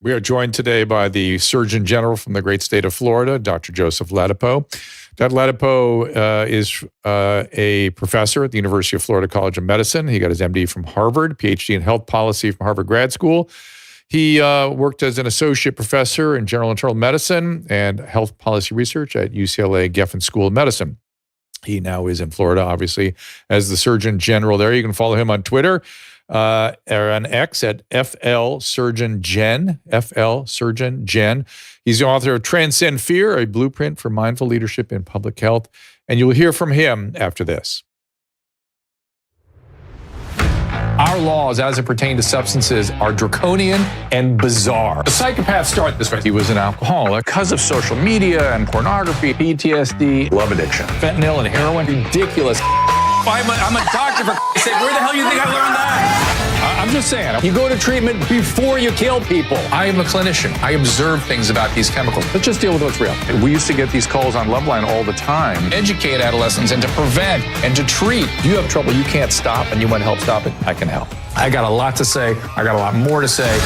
We are joined today by the Surgeon General from the great state of Florida, Dr. Joseph Ladapo. Dr. Ladapo is a professor at the University of Florida College of Medicine. He got his MD from Harvard, PhD in health policy from Harvard Grad School. He worked as an associate professor in general internal medicine and health policy research at UCLA Geffen School of Medicine. He now is in Florida, obviously, as the Surgeon General there. You can follow him on Twitter or on X at FL Surgeon Gen, FL Surgeon Gen. He's the author of Transcend Fear, a blueprint for mindful leadership in public health. And you'll hear from him after this. Our laws as it pertains to substances are draconian and bizarre. The psychopaths start this way. He was an alcoholic because of social media and pornography, PTSD, love addiction, fentanyl and heroin. Ridiculous. I'm a doctor, for Christ's sake. Where the hell do you think I learned that? I'm just saying, you go to treatment before you kill people. I am a clinician. I observe things about these chemicals. Let's just deal with what's real. We used to get these calls on Loveline all the time. Educate adolescents and to prevent and to treat. If you have trouble you can't stop and you want to help stop it, I can help. I got a lot to say. I got a lot more to say.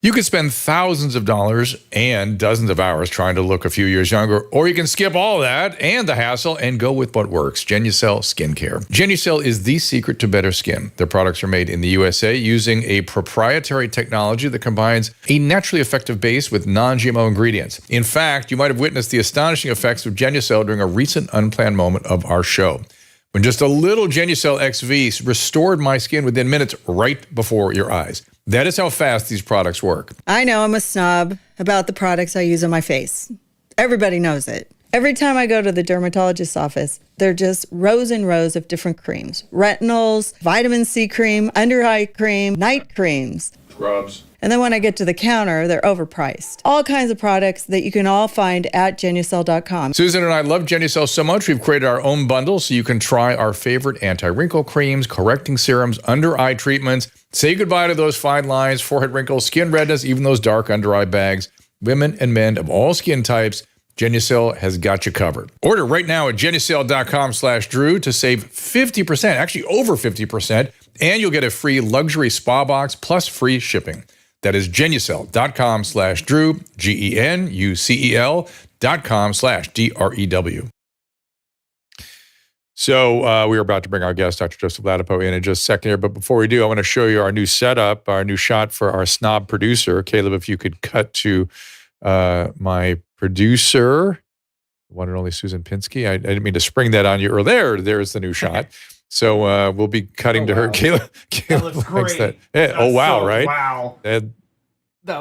You could spend thousands of dollars and dozens of hours trying to look a few years younger, or you can skip all that and the hassle and go with what works, Genucel Skincare. Genucel is the secret to better skin. Their products are made in the USA using a proprietary technology that combines a naturally effective base with non-GMO ingredients. In fact, you might have witnessed the astonishing effects of Genucel during a recent unplanned moment of our show, when just a little Genucel XV restored my skin within minutes right before your eyes. That is how fast these products work. I know I'm a snob about the products I use on my face. Everybody knows it. Every time I go to the dermatologist's office, they're just rows and rows of different creams. Retinols, vitamin C cream, under eye cream, night creams. Scrubs. And then when I get to the counter, they're overpriced. All kinds of products that you can all find at Genucel.com. Susan and I love Genucel so much, we've created our own bundle so you can try our favorite anti-wrinkle creams, correcting serums, under-eye treatments. Say goodbye to those fine lines, forehead wrinkles, skin redness, even those dark under-eye bags. Women and men of all skin types, Genucel has got you covered. Order right now at Genucel.com/Drew to save 50%, actually over 50%, and you'll get a free luxury spa box plus free shipping. That is Genucel.com/Drew, GENUCEL.com/DREW. So we are about to bring our guest, Dr. Joseph Ladapo, in just a second here. But before we do, I want to show you our new setup, our new shot for our snob producer. Caleb, if you could cut to my producer, the one and only Susan Pinsky. I didn't mean to spring that on you earlier. There's the new shot. So we'll be cutting to her. Caleb that looks great. That. Yeah. Oh, wow, right? Wow. The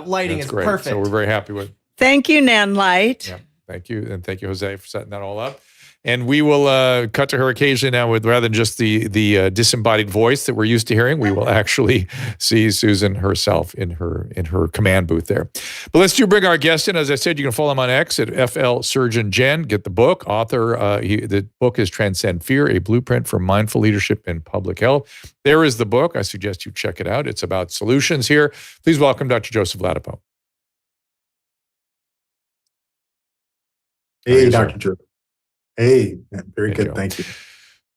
lighting is great. perfect. So we're very happy with. Thank you, Nan Light. Yeah, thank you. And thank you, Jose, for setting that all up. And we will cut to her occasionally now with, rather than just the disembodied voice that we're used to hearing, we will actually see Susan herself in her command booth there. But let's bring our guest in. As I said, you can follow him on X at FL Surgeon Gen. Get the book. The book is Transcend Fear, a blueprint for mindful leadership in public health. There is the book. I suggest you check it out. It's about solutions here. Please welcome Dr. Joseph Ladapo. Hey, Dr. Drew. Hey, very good. Thank you.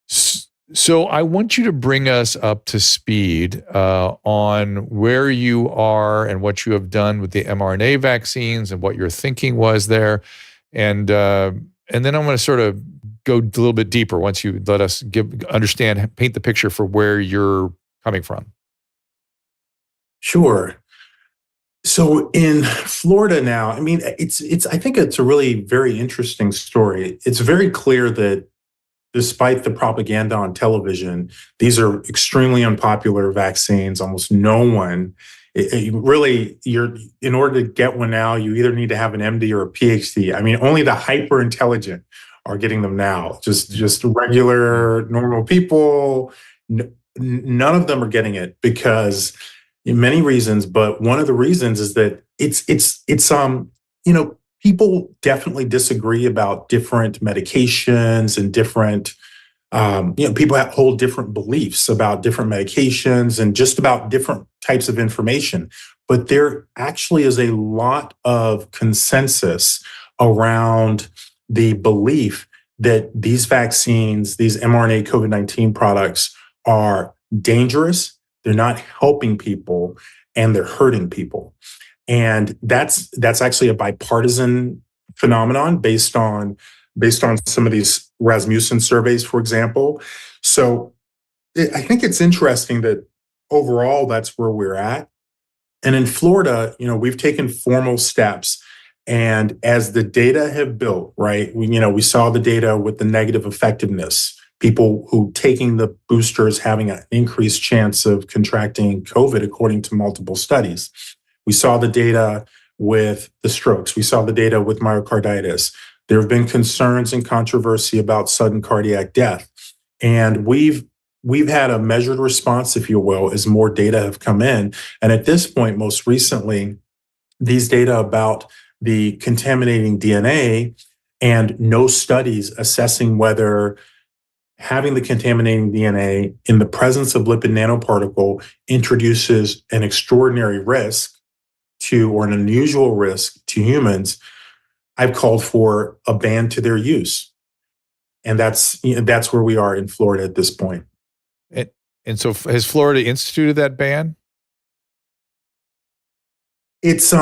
So I want you to bring us up to speed on where you are and what you have done with the mRNA vaccines and what your thinking was there. And then I'm going to sort of go a little bit deeper once you let us paint the picture for where you're coming from. Sure. So in Florida now, I mean, I think it's a really very interesting story. It's very clear that despite the propaganda on television, these are extremely unpopular vaccines. Almost no one, in order to get one now, you either need to have an MD or a PhD. I mean, only the hyper intelligent are getting them now. Just regular, normal people. None of them are getting it because many reasons, but one of the reasons is that it's people definitely disagree about different medications and different people hold different beliefs about different medications and just about different types of information. But there actually is a lot of consensus around the belief that these vaccines, these mRNA COVID-19 products are dangerous, they're not helping people, and they're hurting people. And that's actually a bipartisan phenomenon based on some of these Rasmussen surveys, for example. So I think it's interesting that overall that's where we're at. And in Florida, we've taken formal steps. And as the data have built, right, we saw the data with the negative effectiveness, people who taking the boosters having an increased chance of contracting COVID, according to multiple studies. We saw the data with the strokes. We saw the data with myocarditis. There have been concerns and controversy about sudden cardiac death. And we've had a measured response, if you will, as more data have come in. And at this point, most recently, these data about the contaminating DNA and no studies assessing whether having the contaminating DNA in the presence of lipid nanoparticle introduces an extraordinary risk to, or an unusual risk to humans. I've called for a ban to their use. And that's where we are in Florida at this point. And so has Florida instituted that ban? It's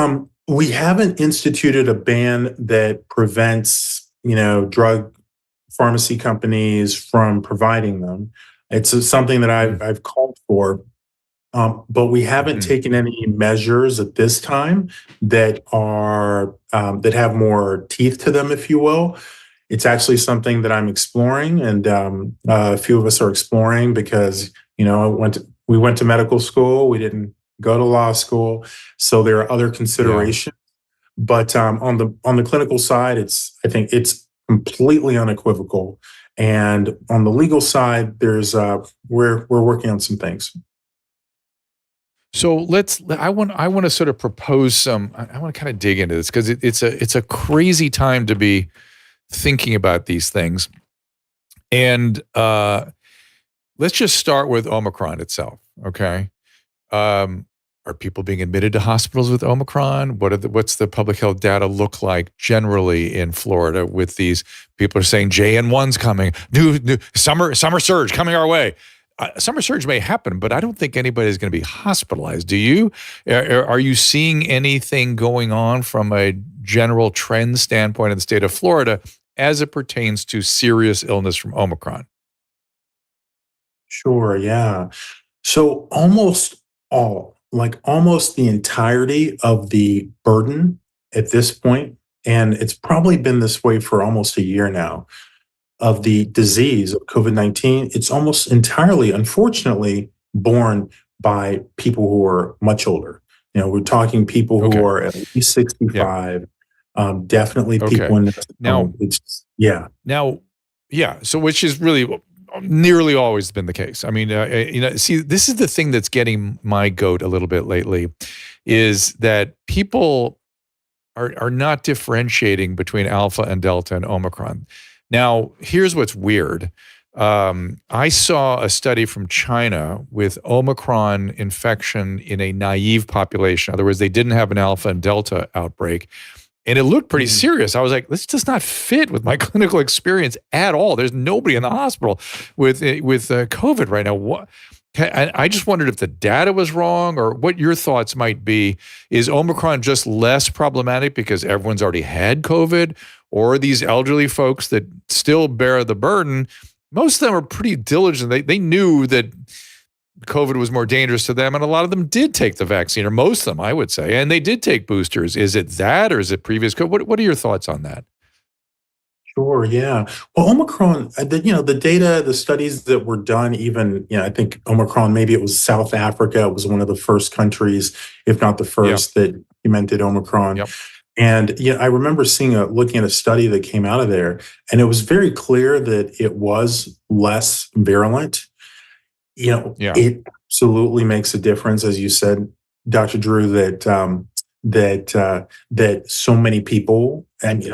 we haven't instituted a ban that prevents, drug pharmacy companies from providing them. It's something that I've called for, but we haven't taken any measures at this time that are that have more teeth to them, if you will. It's actually something that I'm exploring, and a few of us are exploring because we went to medical school. We didn't go to law school, so there are other considerations. Yeah. But on the clinical side, I think it's completely unequivocal, and on the legal side, there's we're working on some things. So I want to sort of propose some. I want to kind of dig into this because it's a crazy time to be thinking about these things, and let's just start with Omicron itself. Okay. Are people being admitted to hospitals with Omicron? What's the public health data look like generally in Florida with these? People are saying JN1's coming, new summer surge coming our way. Summer surge may happen, but I don't think anybody's going to be hospitalized. Do you? Are you seeing anything going on from a general trend standpoint in the state of Florida as it pertains to serious illness from Omicron? Sure, yeah. So almost the entirety of the burden at this point, and it's probably been this way for almost a year now, of the disease of COVID-19, it's almost entirely, unfortunately, borne by people who are much older. We're talking people who are at least 65, definitely people in now. So which is really nearly always been the case. I mean, see, this is the thing that's getting my goat a little bit lately, is that people are not differentiating between Alpha and Delta and Omicron. Now, here's what's weird. I saw a study from China with Omicron infection in a naive population. In other words, they didn't have an Alpha and Delta outbreak. And it looked pretty serious. I was like, this does not fit with my clinical experience at all. There's nobody in the hospital with COVID right now. I just wondered if the data was wrong or what your thoughts might be. Is Omicron just less problematic because everyone's already had COVID? Or these elderly folks that still bear the burden, most of them are pretty diligent. They knew that COVID was more dangerous to them, and a lot of them did take the vaccine, or most of them, I would say, and they did take boosters. Is it that, or is it previous COVID? What are your thoughts on that? Sure, yeah. Well, Omicron, the data, the studies that were done, even, I think Omicron, maybe it was South Africa, it was one of the first countries, if not the first, that implemented Omicron. Yep. And I remember looking at a study that came out of there, and it was very clear that it was less virulent. It absolutely makes a difference, as you said, Dr. Drew, that so many people, and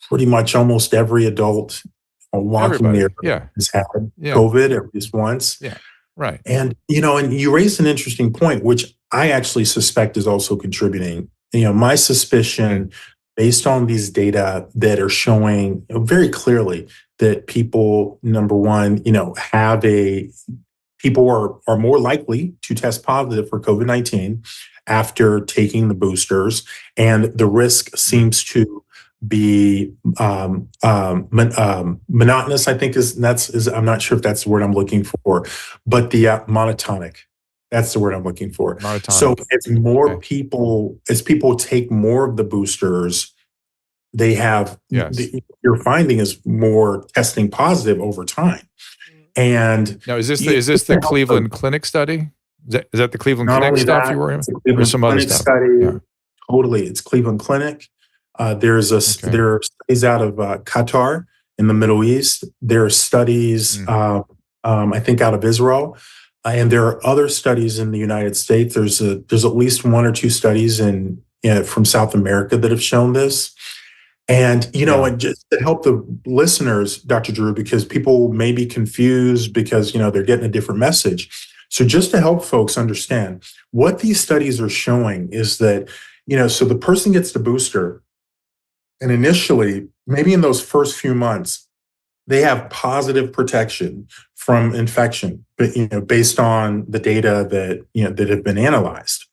pretty much almost every adult walking there has had COVID at least once. Yeah, right. And and you raised an interesting point, which I actually suspect is also contributing. My suspicion, based on these data that are showing very clearly that people, number one, people are more likely to test positive for COVID-19 after taking the boosters, and the risk seems to be monotonous. I think is I'm not sure if that's the word I'm looking for, but the monotonic. That's the word I'm looking for. Monotonic. So as people take more of the boosters, they have you're finding is more testing positive over time. And now, is this the Cleveland Clinic study? Is that the Cleveland Clinic stuff you were in? Or some other stuff? Study. Yeah. Totally, it's Cleveland Clinic. There are studies out of Qatar in the Middle East. There are studies, I think, out of Israel, and there are other studies in the United States. There's at least one or two studies from South America that have shown this. And, and just to help the listeners, Dr. Drew, because people may be confused because, they're getting a different message. So just to help folks understand what these studies are showing is that, so the person gets the booster, and initially, maybe in those first few months, they have positive protection from infection, based on the data that have been analyzed.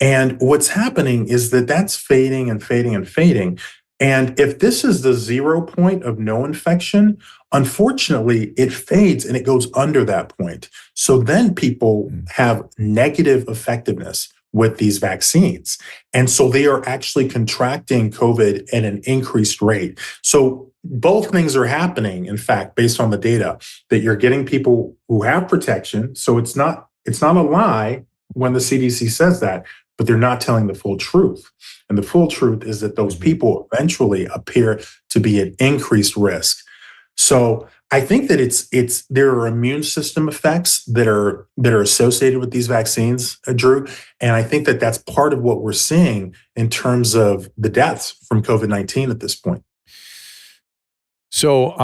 And what's happening is that that's fading and fading and fading. And if this is the 0 point of no infection, unfortunately, it fades and it goes under that point. So then people have negative effectiveness with these vaccines. And so they are actually contracting COVID at an increased rate. So both things are happening, in fact, based on the data, that you're getting people who have protection. So it's not a lie when the CDC says that, but they're not telling the full truth. And the full truth is that those people eventually appear to be at increased risk. So I think that there are immune system effects that are associated with these vaccines, Drew. And I think that that's part of what we're seeing in terms of the deaths from COVID-19 at this point. So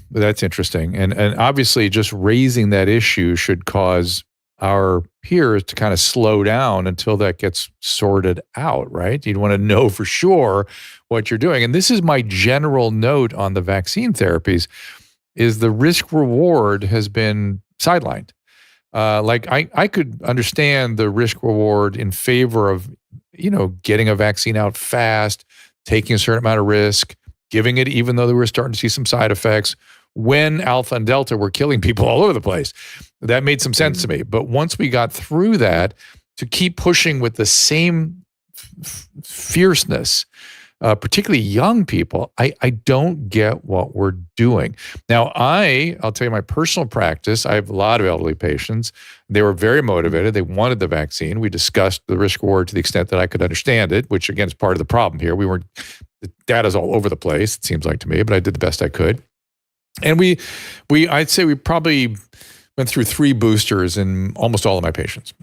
that's interesting. And obviously just raising that issue should cause our peers to kind of slow down until that gets sorted out, right? You'd want to know for sure what you're doing. And this is my general note on the vaccine therapies, is the risk reward has been sidelined. I could understand the risk reward in favor of, getting a vaccine out fast, taking a certain amount of risk, giving it even though they were starting to see some side effects, when Alpha and Delta were killing people all over the place. That made some sense to me. But once we got through that, to keep pushing with the same fierceness, particularly young people, I don't get what we're doing. Now, I'll tell you my personal practice. I have a lot of elderly patients. They were very motivated. They wanted the vaccine. We discussed the risk reward to the extent that I could understand it, which again is part of the problem here. The data's all over the place, it seems like to me, but I did the best I could. And I'd say we probably went through 3 boosters in almost all of my patients.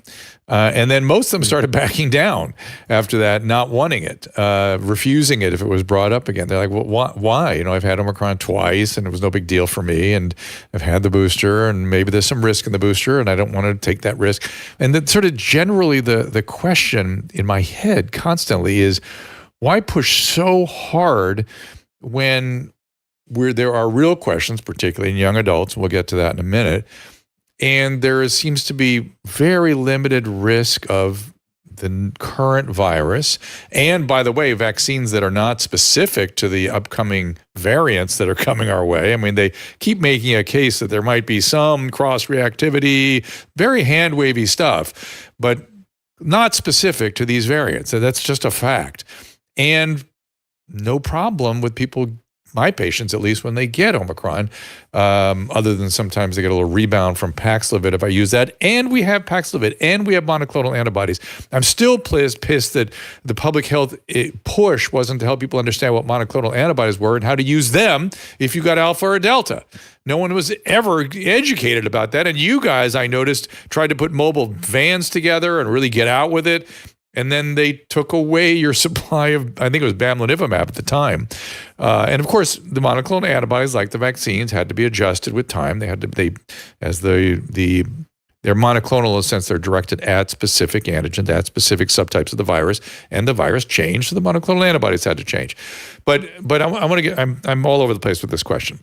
And then most of them started backing down after that, not wanting it, refusing it if it was brought up again. They're like, well, why? I've had Omicron twice and it was no big deal for me. And I've had the booster and maybe there's some risk in the booster and I don't want to take that risk. And then sort of generally the question in my head constantly is, why push so hard when there are real questions, particularly in young adults? We'll get to that in a minute. And there seems to be very limited risk of the current virus. And by the way, vaccines that are not specific to the upcoming variants that are coming our way. I mean, they keep making a case that there might be some cross-reactivity, very hand-wavy stuff, but not specific to these variants. So that's just a fact. And no problem with people, my patients at least, when they get Omicron, other than sometimes they get a little rebound from Paxlovid if I use that. And we have Paxlovid and we have monoclonal antibodies. I'm still pissed that the public health push wasn't to help people understand what monoclonal antibodies were and how to use them if you got Alpha or Delta. No one was ever educated about that. And you guys, I noticed, tried to put mobile vans together and really get out with it. And then they took away your supply of, I think it was bamlanivimab at the time. And of course, the monoclonal antibodies, like the vaccines, had to be adjusted with time. They had to, as there They're monoclonal in the sense they're directed at specific antigens, at specific subtypes of the virus, and the virus changed, so the monoclonal antibodies had to change. But I want to get, I'm all over the place with this question.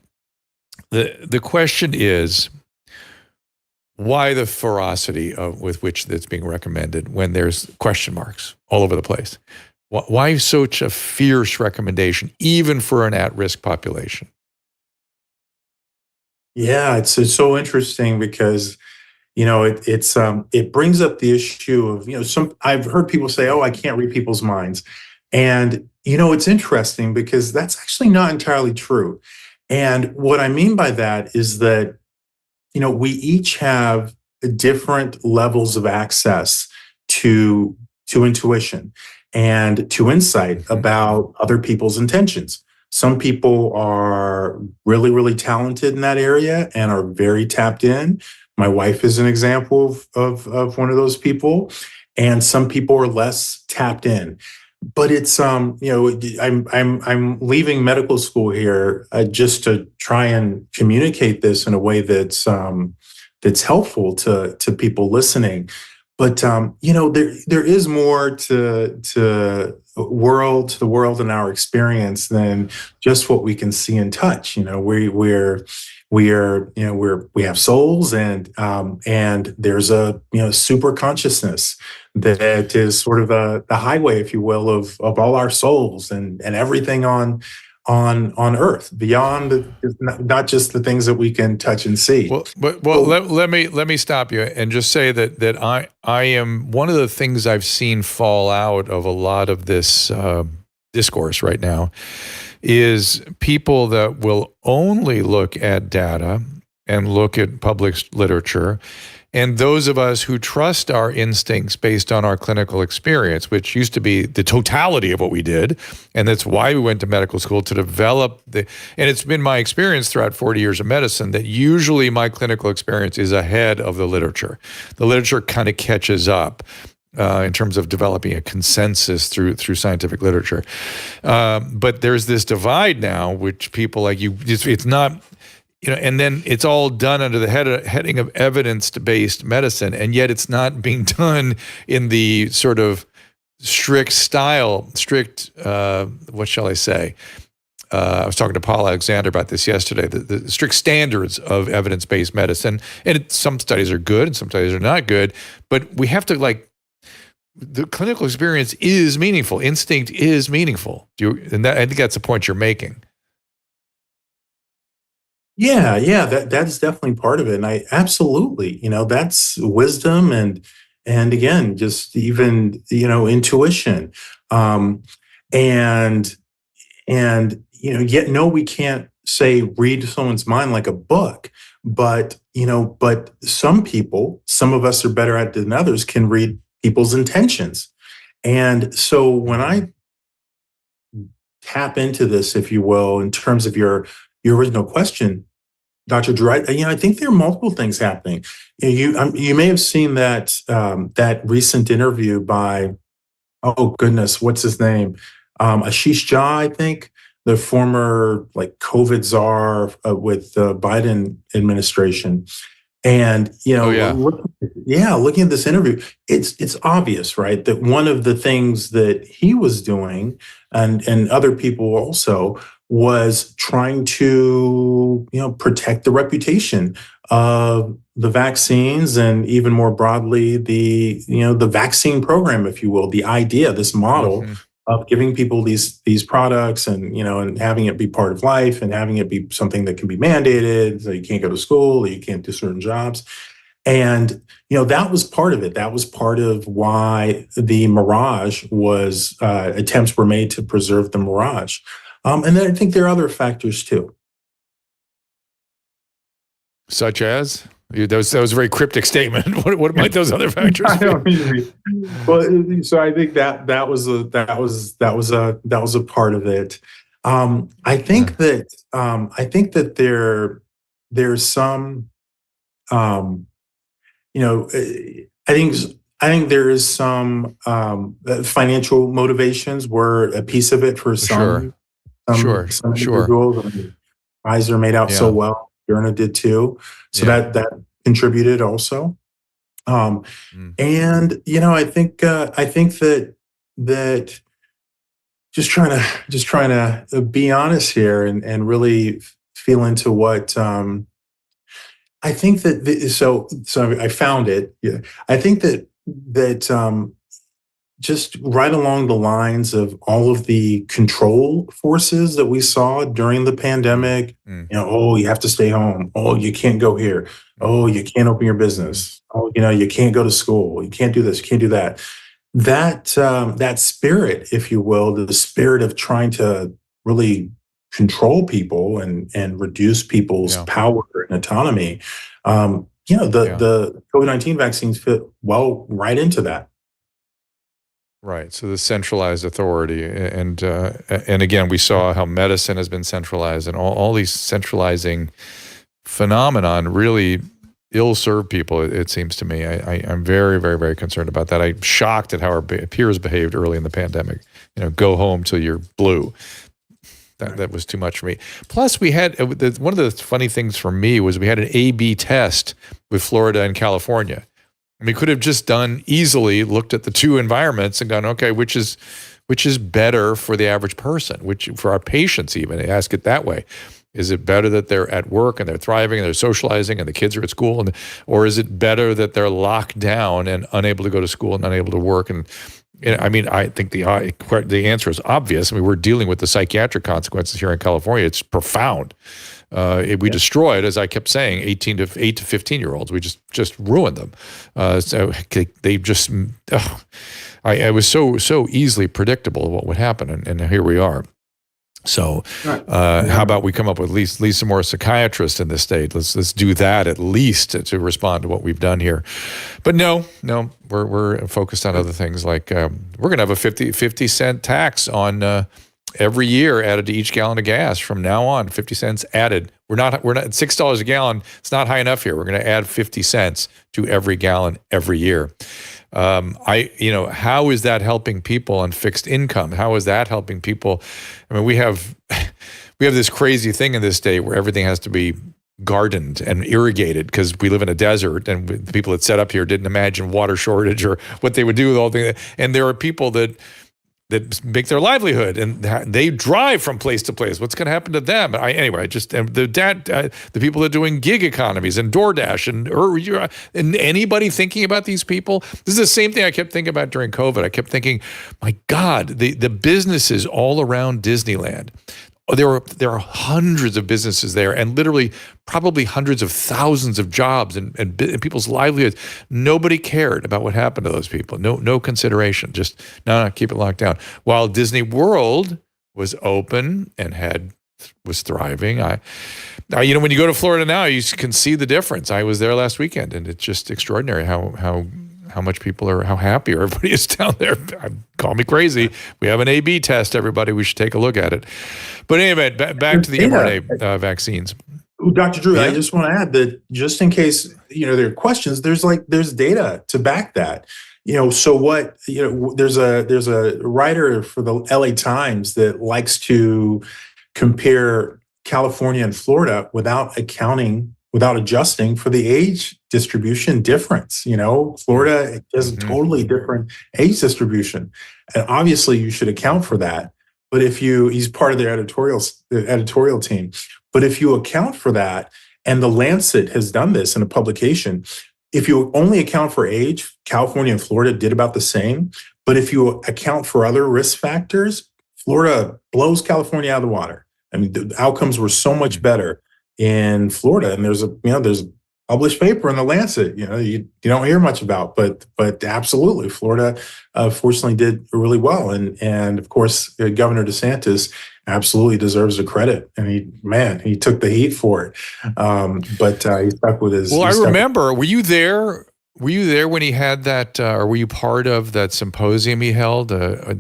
The question is, why the ferocity with which it's being recommended when there's question marks all over the place? Why such a fierce recommendation, even for an at-risk population? Yeah, it's so interesting because it brings up the issue of I've heard people say, oh, I can't read people's minds, and it's interesting because that's actually not entirely true. And what I mean by that is that we each have different levels of access to intuition and to insight about other people's intentions. Some people are really, really talented in that area and are very tapped in. My wife is an example of one of those people, and some people are less tapped in. But it's I'm leaving medical school here just to try and communicate this in a way that's helpful to people listening. But there is more to the world and our experience than just what we can see and touch. We have souls, and there's a super consciousness that is sort of the highway, if you will, of all our souls and everything on Earth, beyond not just the things that we can touch and see. Let me stop you and just say that I am, one of the things I've seen fall out of a lot of this discourse right now is people that will only look at data and look at published literature, and those of us who trust our instincts based on our clinical experience, which used to be the totality of what we did, and that's why we went to medical school, to develop and it's been my experience throughout 40 years of medicine that usually my clinical experience is ahead of the literature. The literature kind of catches up in terms of developing a consensus through scientific literature. But there's this divide now, which people like you, it's not, and then it's all done under the heading of evidence-based medicine, and yet it's not being done in the sort of strict, what shall I say? I was talking to Paul Alexander about this yesterday, the strict standards of evidence-based medicine. And some studies are good and some studies are not good, but we have to the clinical experience is meaningful. Instinct is meaningful. I think that's the point you're making. Yeah, that's definitely part of it. And I absolutely, that's wisdom and again, just even, intuition. And yet no, we can't say read someone's mind like a book, but some of us are better at it than others, can read people's intentions. And so when I tap into this, if you will, in terms of your original question, Dr. Drew, I think there are multiple things happening. You may have seen that recent interview by, oh goodness, what's his name? Ashish Jha, I think, the former COVID czar with the Biden administration. And looking at this interview, it's obvious, right, that one of the things that he was doing, and other people also, was trying to protect the reputation of the vaccines, and even more broadly the vaccine program, if you will, the idea, this model of giving people these products and and having it be part of life, and having it be something that can be mandated, so you can't go to school, or you can't do certain jobs. And that was part of it. That was part of why the Mirage was attempts were made to preserve the Mirage. And then I think there are other factors too. Such as? That was a very cryptic statement. What might those other factors be? Well, so I think that was a part of it. I think that there's some I think there is some financial motivations were a piece of it for some. Sure. Individuals. Pfizer made out so well. Moderna did too. So that contributed also. Mm. And I think that just trying to be honest here and really feel into what I think that so I found it. Yeah, I think that just right along the lines of all of the control forces that we saw during the Mm. pandemic. Mm. Oh, you have to stay home. Oh, you can't go here. Mm. Oh, you can't open your Mm. business. Oh, you can't go to school. You can't do this. You can't do that. That spirit, if you will, the spirit of trying to really control people and reduce people's Yeah. power and autonomy. Yeah. The COVID-19 vaccines fit well right into that. Right. So the centralized authority, and again, we saw how medicine has been centralized, and all these centralizing phenomenon really ill-serve people. It seems to me. I'm very, very, very concerned about that. I'm shocked at how our peers behaved early in the pandemic. Go home till you're blue. That was too much for me. Plus, we had one of the funny things for me was we had an A/B test with Florida and California. We could have just done easily looked at the two environments and gone, okay, which is better for the average person, which for our patients even, ask it that way. Is it better that they're at work and they're thriving and they're socializing and the kids are at school, or is it better that they're locked down and unable to go to school and unable to work? And I mean, I think the answer is obvious. I mean, we're dealing with the psychiatric consequences here in California. It's profound. We destroyed, as I kept saying, 8 to 15-year-olds. We just ruined them. So they just, it was so easily predictable what would happen, and here we are. So, how about we come up with at least some more psychiatrists in this state? Let's do that at least to respond to what we've done here. But no, we're focused on other things like we're going to have a 50 cent tax on every year added to each gallon of gas from now on. 50 cents added. We're not at $6 a gallon. It's not high enough here. We're going to add 50 cents to every gallon every year. How is that helping people on fixed income? How is that helping people? I mean, we have this crazy thing in this state where everything has to be gardened and irrigated because we live in a desert, and the people that set up here didn't imagine water shortage or what they would do with all things. And there are people that make their livelihood, and they drive from place to place. What's going to happen to them? The people that are doing gig economies and DoorDash and anybody thinking about these people. This is the same thing I kept thinking about during COVID. I kept thinking, my God, the businesses all around Disneyland. There are hundreds of businesses there, and literally probably hundreds of thousands of jobs and people's livelihoods. Nobody cared about what happened to those people. No consideration. Just no, keep it locked down. While Disney World was open and was thriving. When you go to Florida now, you can see the difference. I was there last weekend, and it's just extraordinary how much people are, how happy everybody is down there. Call me crazy. We have an A/B test, everybody. We should take a look at it. But anyway, back to the mRNA vaccines. Dr. Drew, Yeah. I just want to add that just in case, there are questions, there's data to back that. So what, there's a writer for the LA Times that likes to compare California and Florida without adjusting for the age distribution difference. Florida has a totally different age distribution. And obviously you should account for that. But he's part of their editorial team. But if you account for that, and the Lancet has done this in a publication, if you only account for age, California and Florida did about the same. But if you account for other risk factors, Florida blows California out of the water. I mean, the outcomes were so much better in Florida, and there's a published paper in the Lancet, you don't hear much about, but absolutely, Florida, fortunately did really well, and of course, Governor DeSantis absolutely deserves the credit, and he took the heat for it, but he stuck with his. Well, I remember. Were you there? Were you there when he had that, or were you part of that symposium he held?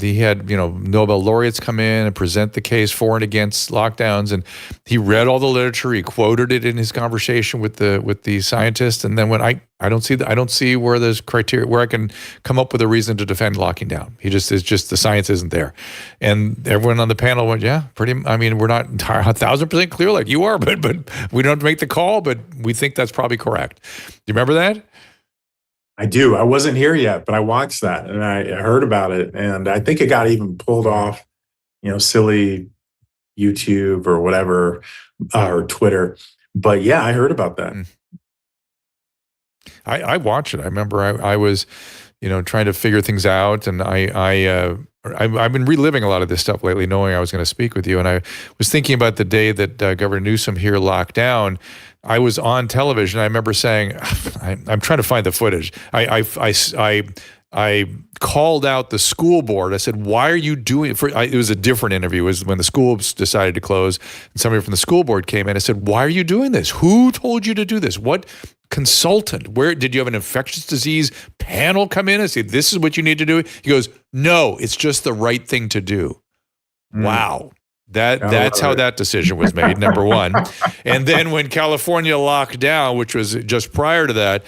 He had, Nobel laureates come in and present the case for and against lockdowns, and he read all the literature. He quoted it in his conversation with the scientists, and then when I don't see where there's criteria where I can come up with a reason to defend locking down. It's just the science isn't there, and everyone on the panel went, yeah, I mean, we're not 1,000% clear like you are, but we don't have to make the call, but we think that's probably correct. Do you remember that? I do. I wasn't here yet, but I watched that and I heard about it. And I think it got even pulled off, silly YouTube or whatever, or Twitter. But yeah, I heard about that. I watched it. I remember I was, trying to figure things out, and I've been reliving a lot of this stuff lately, knowing I was going to speak with you. And I was thinking about the day that Governor Newsom here locked down. I was on television. I remember saying, I'm trying to find the footage. I called out the school board. I said, why are you doing it? It was a different interview. It was when the schools decided to close, and somebody from the school board came in. I said, why are you doing this? Who told you to do this? What consultant? Where did you have an infectious disease panel come in and say, this is what you need to do? He goes, no, it's just the right thing to do. Wow. That's how that decision was made, number one. And then when California locked down, which was just prior to that,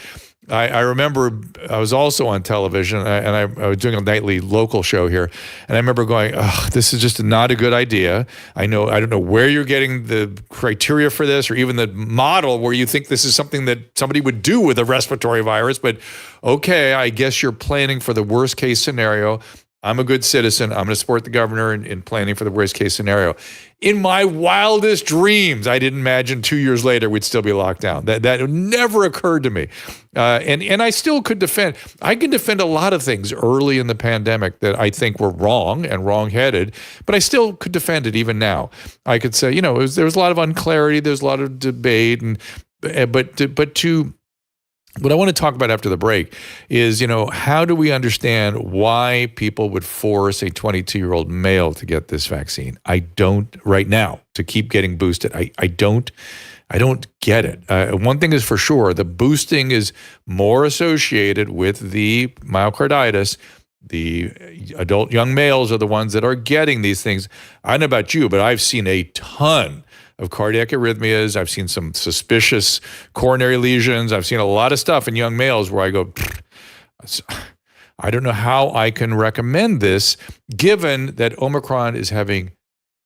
I remember I was also on television, and I was doing a nightly local show here, and I remember going, oh, this is just not a good idea. I don't know where you're getting the criteria for this, or even the model where you think this is something that somebody would do with a respiratory virus, but okay, I guess you're planning for the worst case scenario. I'm a good citizen. I'm going to support the governor in planning for the worst case scenario. In my wildest dreams, I didn't imagine 2 years later we'd still be locked down. That never occurred to me. And I still could defend. I can defend a lot of things early in the pandemic that I think were wrong and wrong-headed, but I still could defend it even now. I could say, there was a lot of unclarity, there's a lot of debate, what I want to talk about after the break is, how do we understand why people would force a 22-year-old male to get this vaccine? I don't right now, to keep getting boosted. I don't get it. One thing is for sure, the boosting is more associated with the myocarditis. The adult young males are the ones that are getting these things. I don't know about you, but I've seen a ton of cardiac arrhythmias. I've seen some suspicious coronary lesions. I've seen a lot of stuff in young males where I go, I don't know how I can recommend this, given that Omicron is having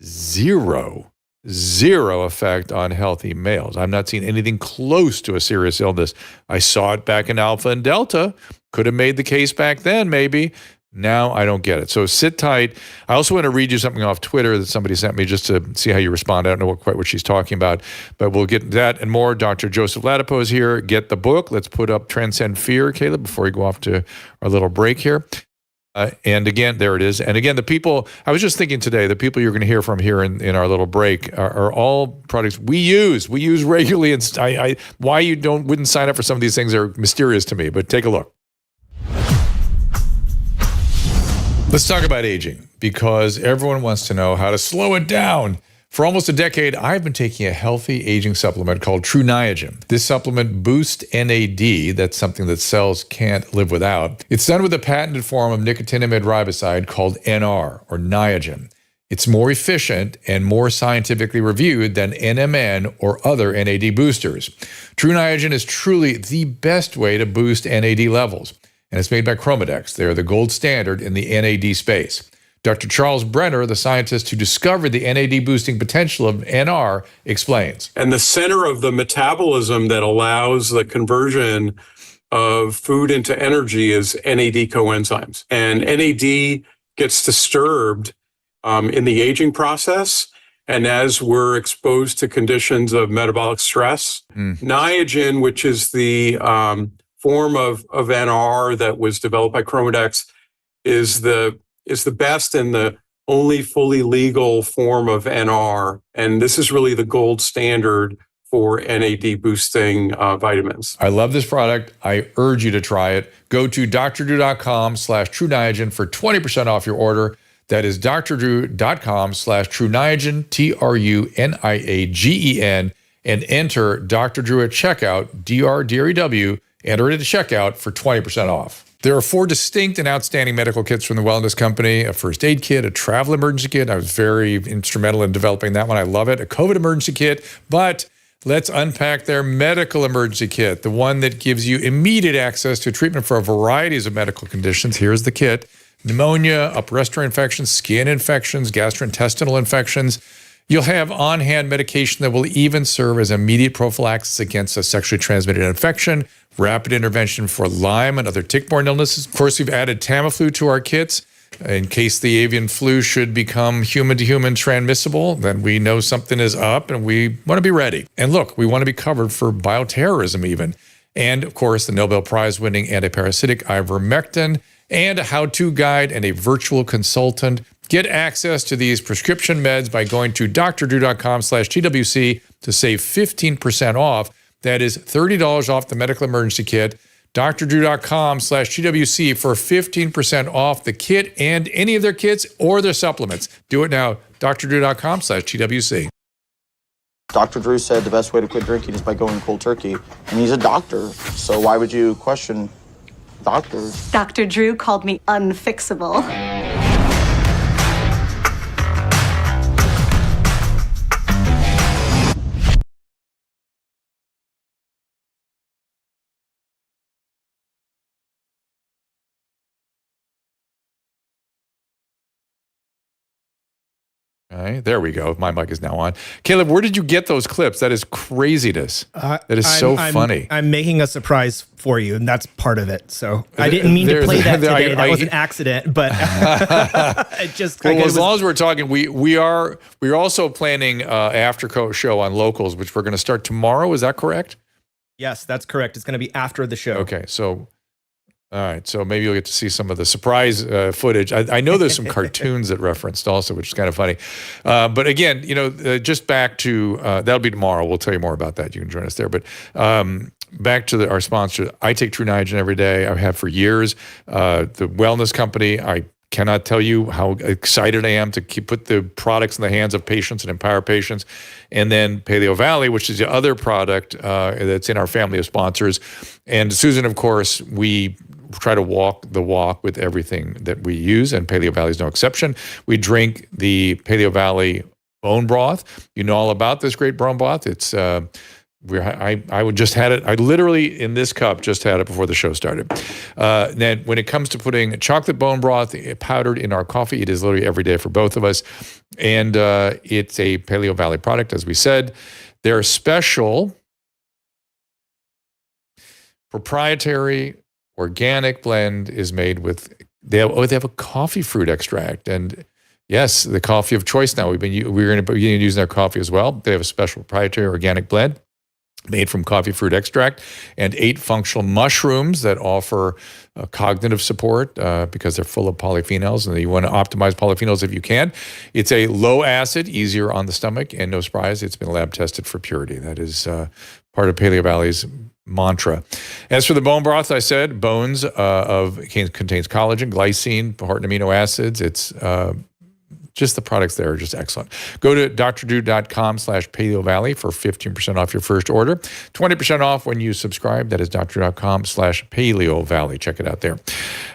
zero effect on healthy males. I've not seen anything close to a serious illness. I saw it back in Alpha and Delta. Could have made the case back then, maybe. Now I don't get it. So sit tight. I also want to read you something off Twitter that somebody sent me just to see how you respond. I don't know quite what she's talking about, but we'll get that and more. Dr. Joseph Ladapo is here. Get the book. Let's put up Transcend Fear, Caleb, before we go off to our little break here. And again, there it is. And again, the people, I was just thinking today, the people you're going to hear from here in our little break are all products we use regularly. And why you wouldn't sign up for some of these things are mysterious to me, but take a look. Let's talk about aging, because everyone wants to know how to slow it down. For almost a decade, I've been taking a healthy aging supplement called True Niagen. This supplement boosts NAD, that's something that cells can't live without. It's done with a patented form of nicotinamide riboside called NR, or Niagen. It's more efficient and more scientifically reviewed than NMN or other NAD boosters. True Niagen is truly the best way to boost NAD levels. And it's made by Chromadex. They're the gold standard in the NAD space. Dr. Charles Brenner, the scientist who discovered the NAD boosting potential of NR, explains. And the center of the metabolism that allows the conversion of food into energy is NAD coenzymes. And NAD gets disturbed in the aging process. And as we're exposed to conditions of metabolic stress, Niagen, which is the form of NR that was developed by Chromadex, is the best and the only fully legal form of NR. And this is really the gold standard for NAD boosting vitamins. I love this product. I urge you to try it. Go to drdrew.com/True Niagen for 20% off your order. That is drdrew.com/True Niagen, TRUNIAGEN, and enter Dr. Drew at checkout, DRDREW, enter it at checkout for 20% off. There are 4 distinct and outstanding medical kits from the Wellness Company: a first aid kit, a travel emergency kit. I was very instrumental in developing that one. I love it. A COVID emergency kit. But let's unpack their medical emergency kit, the one that gives you immediate access to treatment for a variety of medical conditions. Here's the kit: pneumonia, upper respiratory infections, skin infections, gastrointestinal infections. You'll have on-hand medication that will even serve as immediate prophylaxis against a sexually transmitted infection, rapid intervention for Lyme and other tick-borne illnesses. Of course, we've added Tamiflu to our kits in case the avian flu should become human-to-human transmissible. Then we know something is up and we want to be ready. And look, we want to be covered for bioterrorism even. And of course, the Nobel Prize-winning antiparasitic ivermectin and a how-to guide and a virtual consultant. Get access to these prescription meds by going to drdrew.com/TWC to save 15% off. That is $30 off the medical emergency kit. drdrew.com/TWC for 15% off the kit and any of their kits or their supplements. Do it now. drdrew.com/TWC. Dr. Drew said the best way to quit drinking is by going cold turkey. And he's a doctor, so why would you question doctors? Dr. Drew called me unfixable. All right, there we go. My mic is now on. Caleb, where did you get those clips? That is craziness. That is so funny. I'm making a surprise for you, and that's part of it. So I didn't mean to play that today. That was an accident, but it just. Well, as long as we're talking, we're also planning after show on locals, which we're going to start tomorrow. Is that correct? Yes, that's correct. It's going to be after the show. Okay, so. All right, so maybe you'll get to see some of the surprise footage. I know there's some cartoons that referenced also, which is kind of funny. But again, just back to, that'll be tomorrow. We'll tell you more about that. You can join us there. But back to our sponsor. I take True Niagen every day. I have for years. The wellness company, I cannot tell you how excited I am to put the products in the hands of patients and empower patients. And then Paleo Valley, which is the other product that's in our family of sponsors. And Susan, of course, we try to walk the walk with everything that we use, and Paleo Valley is no exception. We drink the Paleo Valley bone broth. You know all about this great bone broth. It's I would just had it. I literally in this cup just had it before the show started. Then when it comes to putting chocolate bone broth powdered in our coffee, it is literally every day for both of us, and it's a Paleo Valley product, as we said. Their special proprietary organic blend is made with, they have a coffee fruit extract. And yes, the coffee of choice now. We're going to be using their coffee as well. They have a special proprietary organic blend made from coffee fruit extract and 8 functional mushrooms that offer cognitive support because they're full of polyphenols, and you want to optimize polyphenols if you can. It's a low acid, easier on the stomach, and no surprise, it's been lab tested for purity. That is part of Paleo Valley's mantra. As for the bone broth, I said bones contains collagen, glycine, important amino acids. It's just the products there are just excellent. Go to drdrew.com/Paleo Valley for 15% off your first order. 20% off when you subscribe. That is drdrew.com/Paleo Valley. Check it out there.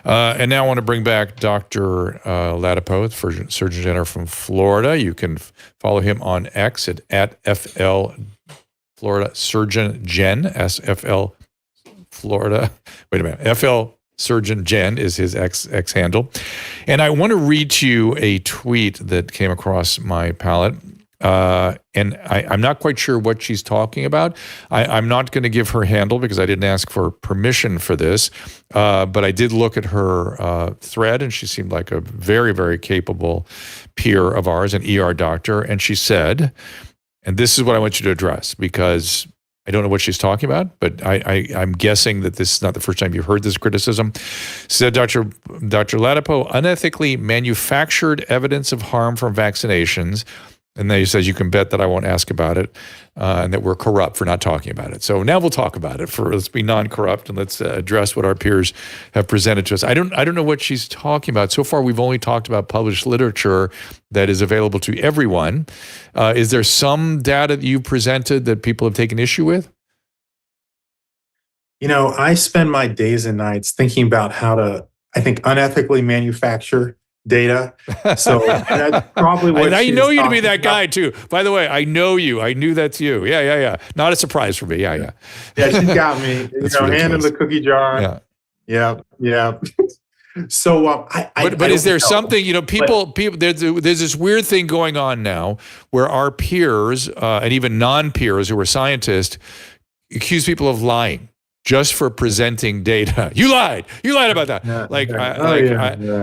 And now I want to bring back Dr. Ladapo, Surgeon General from Florida. You can follow him on X at FL Florida Surgeon Gen, SFL Florida. Wait a minute. FL Surgeon Gen is his X handle. And I want to read to you a tweet that came across my palette. And I'm not quite sure what she's talking about. I'm not going to give her handle because I didn't ask for permission for this. But I did look at her thread, and she seemed like a very, very capable peer of ours, an ER doctor. And she said, and this is what I want you to address, because I don't know what she's talking about, but I'm guessing that this is not the first time you've heard this criticism. Said Dr. Ladapo unethically manufactured evidence of harm from vaccinations. And then he says, you can bet that I won't ask about it, and that we're corrupt for not talking about it. So now we'll talk about it. Let's be non-corrupt, and let's address what our peers have presented to us. I don't know what she's talking about. So far, we've only talked about published literature that is available to everyone. Is there some data that you presented that people have taken issue with? I spend my days and nights thinking about how to, I think, unethically manufacture data. So that's probably what. And I know you to be that about. guy too. By the way, I know you. I knew that's you. Yeah. Not a surprise for me. Yeah. Yeah, she's got me. That's hand in ridiculous. the cookie jar. Yeah. So but is there something, people, there's this weird thing going on now where our peers and even non-peers who are scientists accuse people of lying just for presenting data. You lied about that.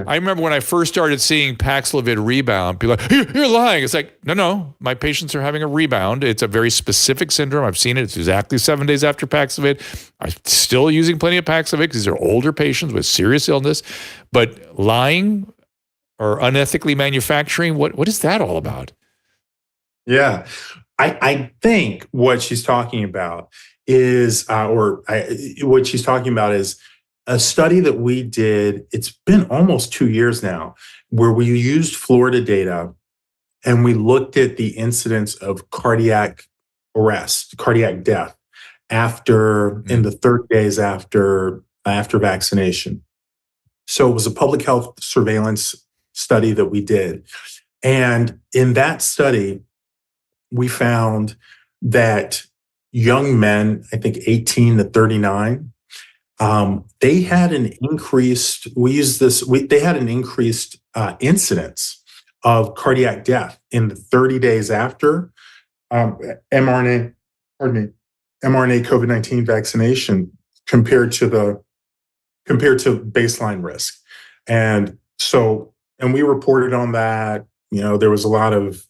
I remember when I first started seeing Paxlovid rebound, people are like, you're lying. It's like, no, my patients are having a rebound. It's a very specific syndrome. I've seen it. It's exactly 7 days after Paxlovid. I'm still using plenty of Paxlovid because these are older patients with serious illness. But lying or unethically manufacturing, what is that all about? Yeah, I think what she's talking about is, what she's talking about is a study that we did. It's been almost 2 years now, where we used Florida data and we looked at the incidence of cardiac arrest, cardiac death in the 30 days after vaccination. So it was a public health surveillance study that we did. And in that study, we found that young men, I think 18 to 39, they had an increased, they had an increased incidence of cardiac death in the 30 days after mRNA COVID-19 vaccination compared to baseline risk. And we reported on that. There was a lot of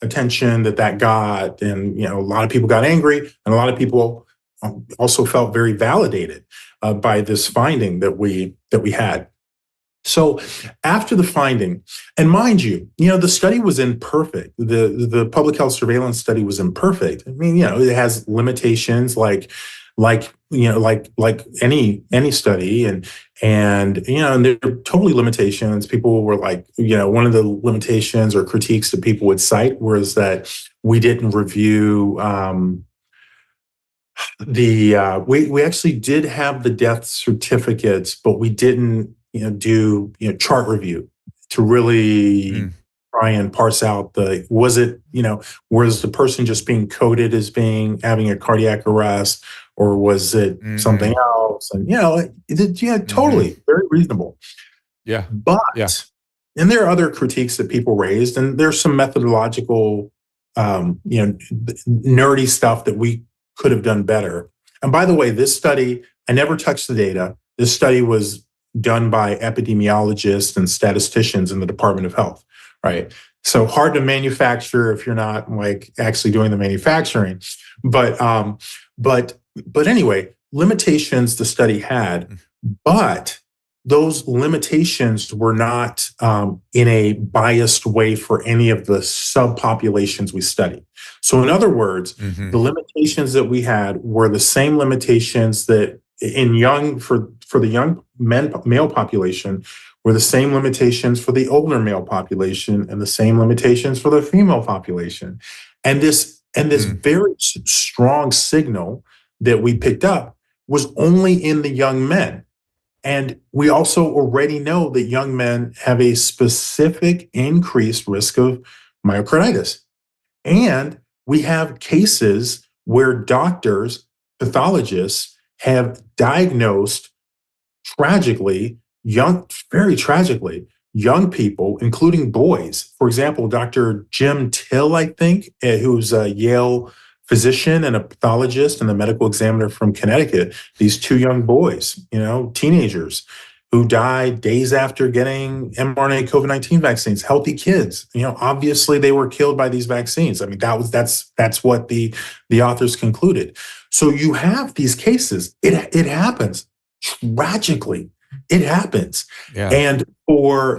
attention that got, and a lot of people got angry, and a lot of people also felt very validated by this finding that we had. So after the finding, and mind you, the study was imperfect. The public health surveillance study was imperfect. I mean, it has limitations like any study, and there are totally limitations. People were like, one of the limitations or critiques that people would cite was that we didn't review we actually did have the death certificates, but we didn't do chart review to really try and parse out was the person just being coded as having a cardiac arrest, or was it something else? And totally very reasonable. Yeah. But and there are other critiques that people raised, and there's some methodological nerdy stuff that we could have done better. And by the way, this study, I never touched the data. This study was done by epidemiologists and statisticians in the Department of Health, right? So hard to manufacture if you're not actually doing the manufacturing. But anyway, limitations the study had, but those limitations were not in a biased way for any of the subpopulations we studied. So in other words, the limitations that we had were the same limitations that for the young male population were the same limitations for the older male population, and the same limitations for the female population. And this very strong signal that we picked up was only in the young men. And we also already know that young men have a specific increased risk of myocarditis. And we have cases where doctors, pathologists have diagnosed very tragically, young people, including boys. For example, Dr. Jim Till, I think, who's a Yale physician and a pathologist and a medical examiner from Connecticut, these two young boys, teenagers who died days after getting mRNA COVID-19 vaccines, healthy kids. Obviously they were killed by these vaccines. I mean, that's what the authors concluded. So you have these cases. It happens tragically. It happens. Yeah. And for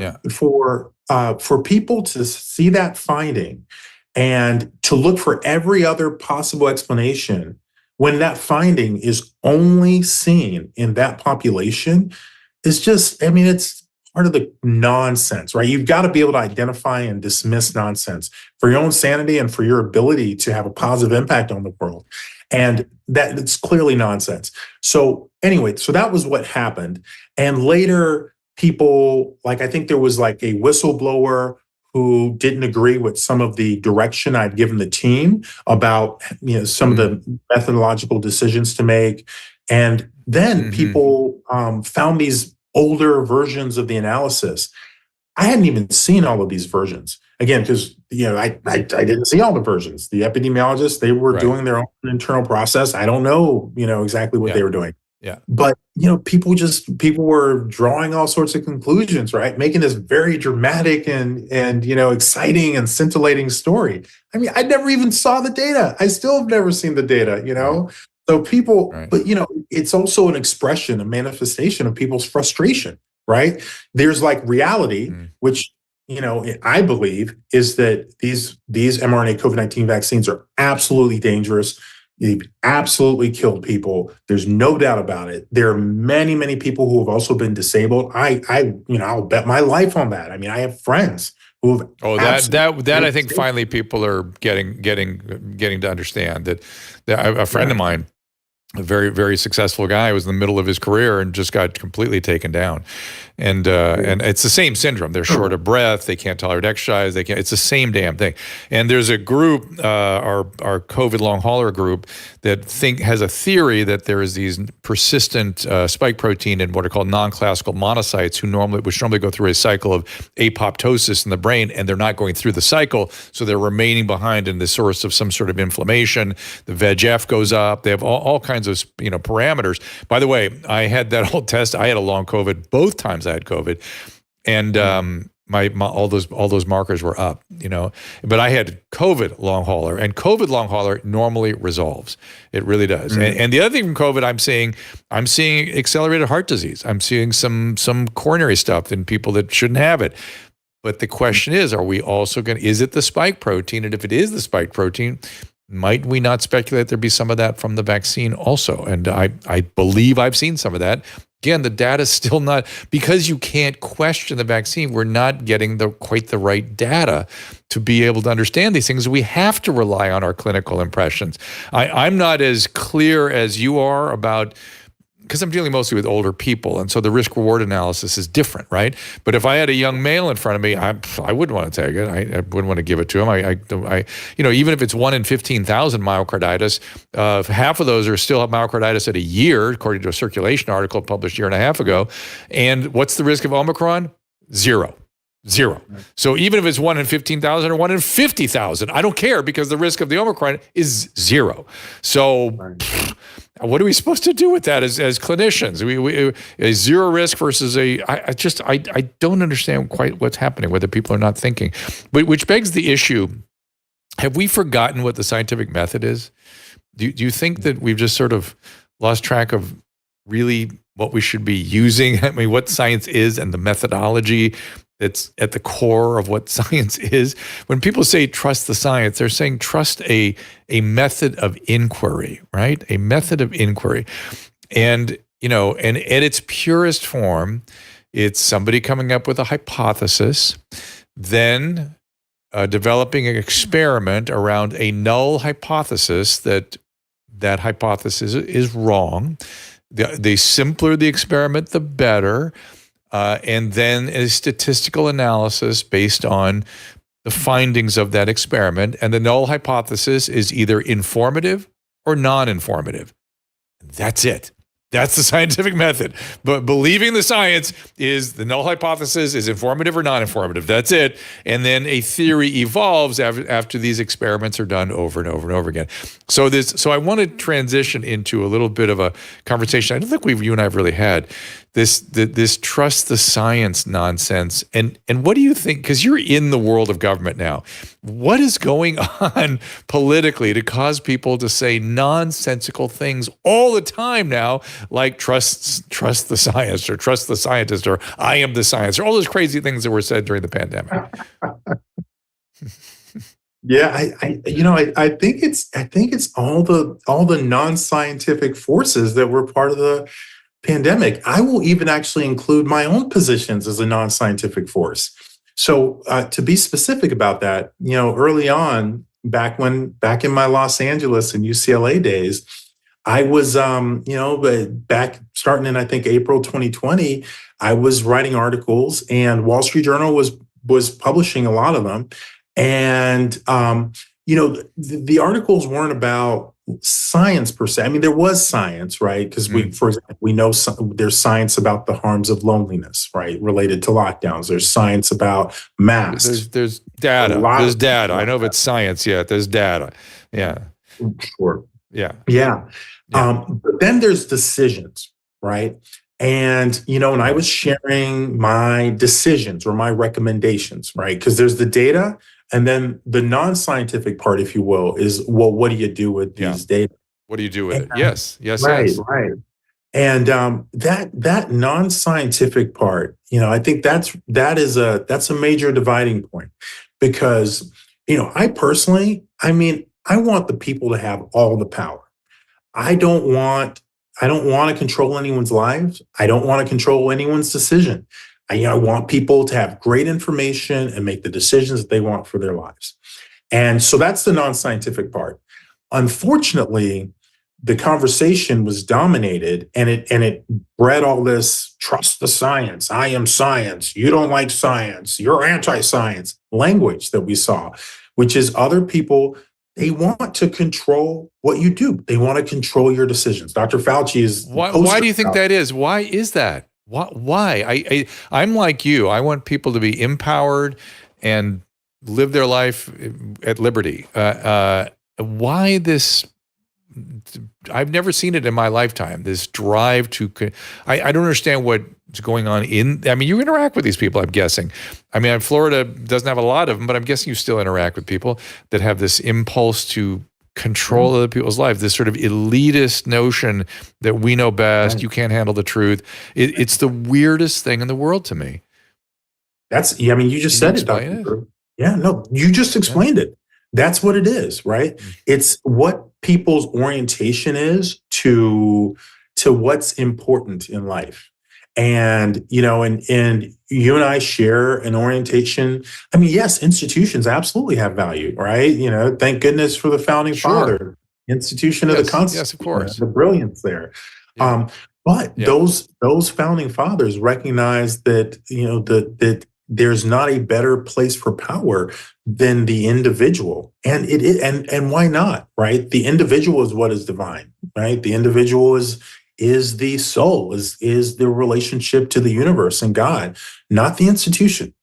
people to see that finding and to look for every other possible explanation when that finding is only seen in that population is just, it's part of the nonsense, right? You've got to be able to identify and dismiss nonsense for your own sanity and for your ability to have a positive impact on the world. And it's clearly nonsense. So anyway, so that was what happened. And later people, I think there was a whistleblower who didn't agree with some of the direction I'd given the team about some of the methodological decisions to make. And then people found these older versions of the analysis. I hadn't even seen all of these versions. Again, because I didn't see all the versions. The epidemiologists, they were doing their own internal process. I don't know, exactly what they were doing. Yeah. But people were drawing all sorts of conclusions, right? Making this very dramatic and exciting and scintillating story. I mean, I never even saw the data. I still have never seen the data, So people, but it's also an expression, a manifestation of people's frustration, right? There's like reality, which I believe is that these mRNA COVID-19 vaccines are absolutely dangerous. They've absolutely killed people. There's no doubt about it. There are many, many people who have also been disabled. I'll bet my life on that. I mean, I have friends who have. Oh, that I think finally people are getting to understand that a friend of mine, a very, very successful guy, was in the middle of his career and just got completely taken down. And it's the same syndrome. They're short of breath. They can't tolerate exercise. It's the same damn thing. And there's a group, our COVID long hauler group, that has a theory that there is these persistent spike protein in what are called non-classical monocytes, which normally go through a cycle of apoptosis in the brain, and they're not going through the cycle, so they're remaining behind in the source of some sort of inflammation. The VEGF goes up. They have all kinds of parameters. By the way, I had that whole test. I had a long COVID both times. I had COVID, and all those markers were up, but I had COVID long hauler, and COVID long hauler normally resolves. It really does. And the other thing from COVID, I'm seeing accelerated heart disease. I'm seeing some coronary stuff in people that shouldn't have it. But the question is, are we also is it the spike protein? And if it is the spike protein, might we not speculate there'd be some of that from the vaccine also? And I believe I've seen some of that. Again, the data's still not, because you can't question the vaccine, we're not getting quite the right data to be able to understand these things. We have to rely on our clinical impressions. I'm not as clear as you are about, because I'm dealing mostly with older people, and so the risk-reward analysis is different, right? But if I had a young male in front of me, I wouldn't want to take it. I wouldn't want to give it to him. Even if it's 1 in 15,000 myocarditis, half of those still have myocarditis at a year, according to a Circulation article published a year and a half ago. And what's the risk of Omicron? Zero. So even if it's 1 in 15,000 or 1 in 50,000, I don't care, because the risk of the Omicron is zero. So what are we supposed to do with that as clinicians? A zero risk versus I don't understand quite what's happening, whether people are not thinking. But which begs the issue, have we forgotten what the scientific method is? Do you think that we've just sort of lost track of really what we should be using? I mean, what science is and the methodology that's at the core of what science is. When people say trust the science, they're saying trust a method of inquiry, right? A method of inquiry. And, and at its purest form, it's somebody coming up with a hypothesis, then developing an experiment around a null hypothesis that hypothesis is wrong. The simpler the experiment, the better. And then a statistical analysis based on the findings of that experiment. And the null hypothesis is either informative or non-informative. That's it. That's the scientific method. But believing the science is the null hypothesis is informative or non-informative. That's it. And then a theory evolves after these experiments are done over and over and over again. So I want to transition into a little bit of a conversation I don't think you and I have really had. This trust the science nonsense. And what do you think? Because you're in the world of government now. What is going on politically to cause people to say nonsensical things all the time now, like trust the science, or trust the scientist, or I am the science, or all those crazy things that were said during the pandemic? Yeah, I think it's all the non-scientific forces that were part of the pandemic. I will even actually include my own positions as a non-scientific force. So to be specific about that, early on, back in my Los Angeles and UCLA days, I was, back starting in, I think, April 2020, I was writing articles, and Wall Street Journal was publishing a lot of them. And, the articles weren't about science per se. I mean, there was science, right? Because for example, we know there's science about the harms of loneliness, right, related to lockdowns. There's science about masks. There's data. There's data. I know if it's science yet. There's data. Yeah. Sure. Yeah. Yeah. But then there's decisions, right? And, and I was sharing my decisions or my recommendations, right? Because there's the data, and then the non-scientific part, if you will, is, well, what do you do with these data? What do you do with it? Yes. Right. And that non-scientific part, I think that's a major dividing point, because, I personally, I want the people to have all the power. I don't want to control anyone's lives. I don't want to control anyone's decision. I want people to have great information and make the decisions that they want for their lives. And so that's the non-scientific part. Unfortunately, the conversation was dominated, and it bred all this trust the science. I am science. You don't like science. You're anti-science language that we saw, which is other people, they want to control what you do. They want to control your decisions. Dr. Fauci is. Why do you think that is? Why is that? Why? I'm like you. I want people to be empowered and live their life at liberty. Why this? I've never seen it in my lifetime. This drive to, I don't understand what's going on you interact with these people, I'm guessing. Florida doesn't have a lot of them, but I'm guessing you still interact with people that have this impulse to control other people's lives, this sort of elitist notion that we know best, you can't handle the truth. It's the weirdest thing in the world to me. You just said it, Dr. Drew. Yeah, no, you just explained it. That's what it is, right? It's what people's orientation is to what's important in life. And, and you and I share an orientation. Yes, institutions absolutely have value, right? Thank goodness for the founding father, institution of the Constitution. Yes, of course. The brilliance there. Yeah. But those founding fathers recognize that, that there's not a better place for power than the individual. And and why not, right? The individual is what is divine, right? The individual is the soul, is the relationship to the universe and God, not the institution.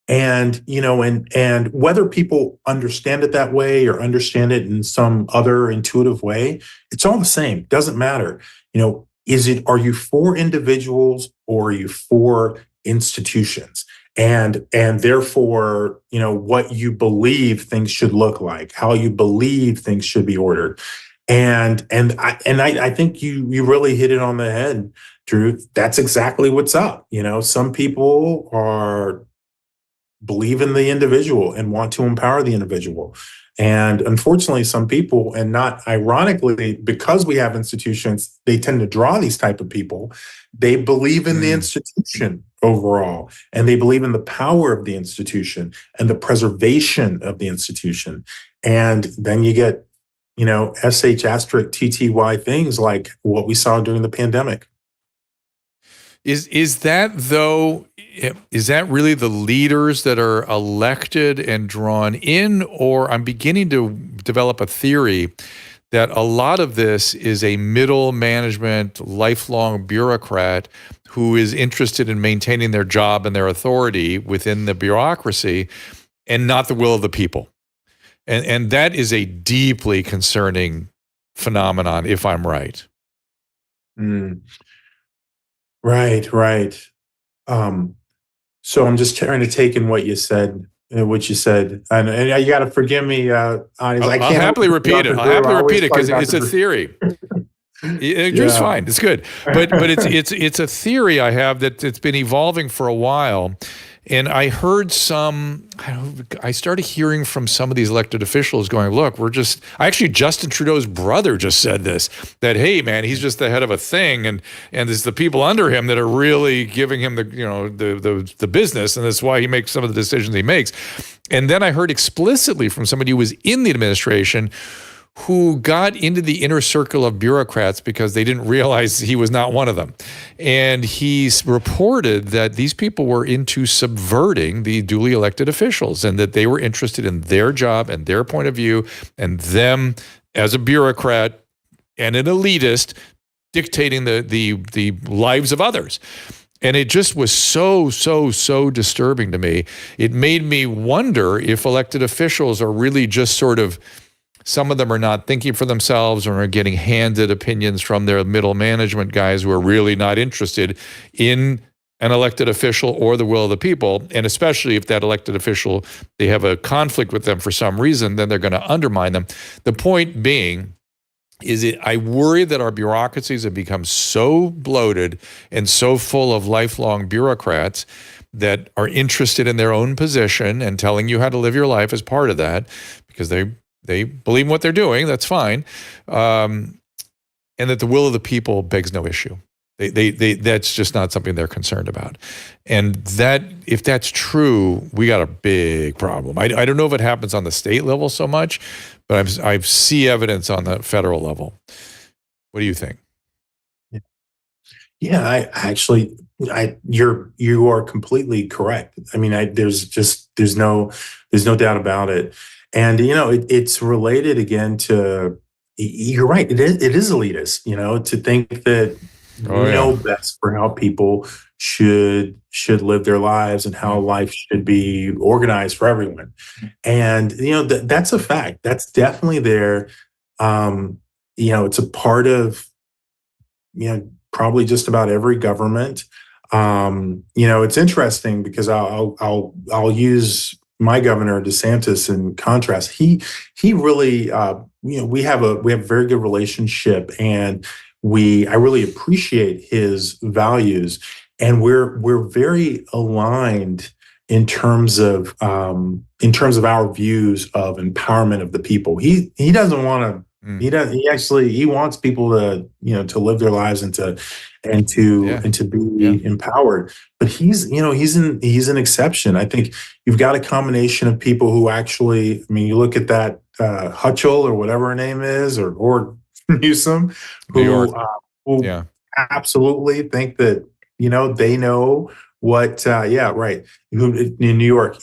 And, and whether people understand it that way or understand it in some other intuitive way, it's all the same. Doesn't matter. Are you for individuals or are you for institutions? And therefore, what you believe things should look like, how you believe things should be ordered. And I think you really hit it on the head, Drew. That's exactly what's up. Some people believe in the individual and want to empower the individual. And unfortunately, some people, and not ironically, because we have institutions, they tend to draw these type of people. They believe in the institution overall, and they believe in the power of the institution and the preservation of the institution. And then you get, SH asterisk TTY things like what we saw during the pandemic. Is that really the leaders that are elected and drawn in? Or I'm beginning to develop a theory that a lot of this is a middle management, lifelong bureaucrat who is interested in maintaining their job and their authority within the bureaucracy and not the will of the people. And that is a deeply concerning phenomenon, if I'm right. Right. So I'm just trying to take in what you said, and you got to forgive me. I'll happily repeat it. Because it's a theory. It's fine. It's good, but it's a theory I have that it's been evolving for a while. And I heard I started hearing from some of these elected officials going, look, Justin Trudeau's brother just said this, that, hey, man, he's just the head of a thing. And it's the people under him that are really giving him the business. And that's why he makes some of the decisions he makes. And then I heard explicitly from somebody who was in the administration who got into the inner circle of bureaucrats because they didn't realize he was not one of them. And he's reported that these people were into subverting the duly elected officials and that they were interested in their job and their point of view and them as a bureaucrat and an elitist dictating the lives of others. And it just was so disturbing to me. It made me wonder if elected officials are really just sort of, some of them are not thinking for themselves or are getting handed opinions from their middle management guys who are really not interested in an elected official or the will of the people. And especially if that elected official, they have a conflict with them for some reason, then they're going to undermine them. The point being, I worry that our bureaucracies have become so bloated and so full of lifelong bureaucrats that are interested in their own position and telling you how to live your life as part of that, because they believe in what they're doing. That's fine, and that the will of the people begs no issue. That's just not something they're concerned about. And that, if that's true, we got a big problem. I don't know if it happens on the state level so much, but I see evidence on the federal level. What do you think? Yeah, you are completely correct. I mean, there's no doubt about it. And, it's related again to, you're right. It is elitist, to think that we know best for how people should live their lives and how life should be organized for everyone. And, that's a fact. That's definitely there. It's a part of, probably just about every government. It's interesting because I'll use my governor DeSantis in contrast. He really, we have a very good relationship, and I really appreciate his values, and we're very aligned in terms of our views of empowerment of the people. He doesn't want to. He wants people to live their lives and to be empowered. But he's an exception. I think you've got a combination of people who actually, I mean, you look at that Hutchell or whatever her name is, or Newsom, who absolutely think that they know what who in New York,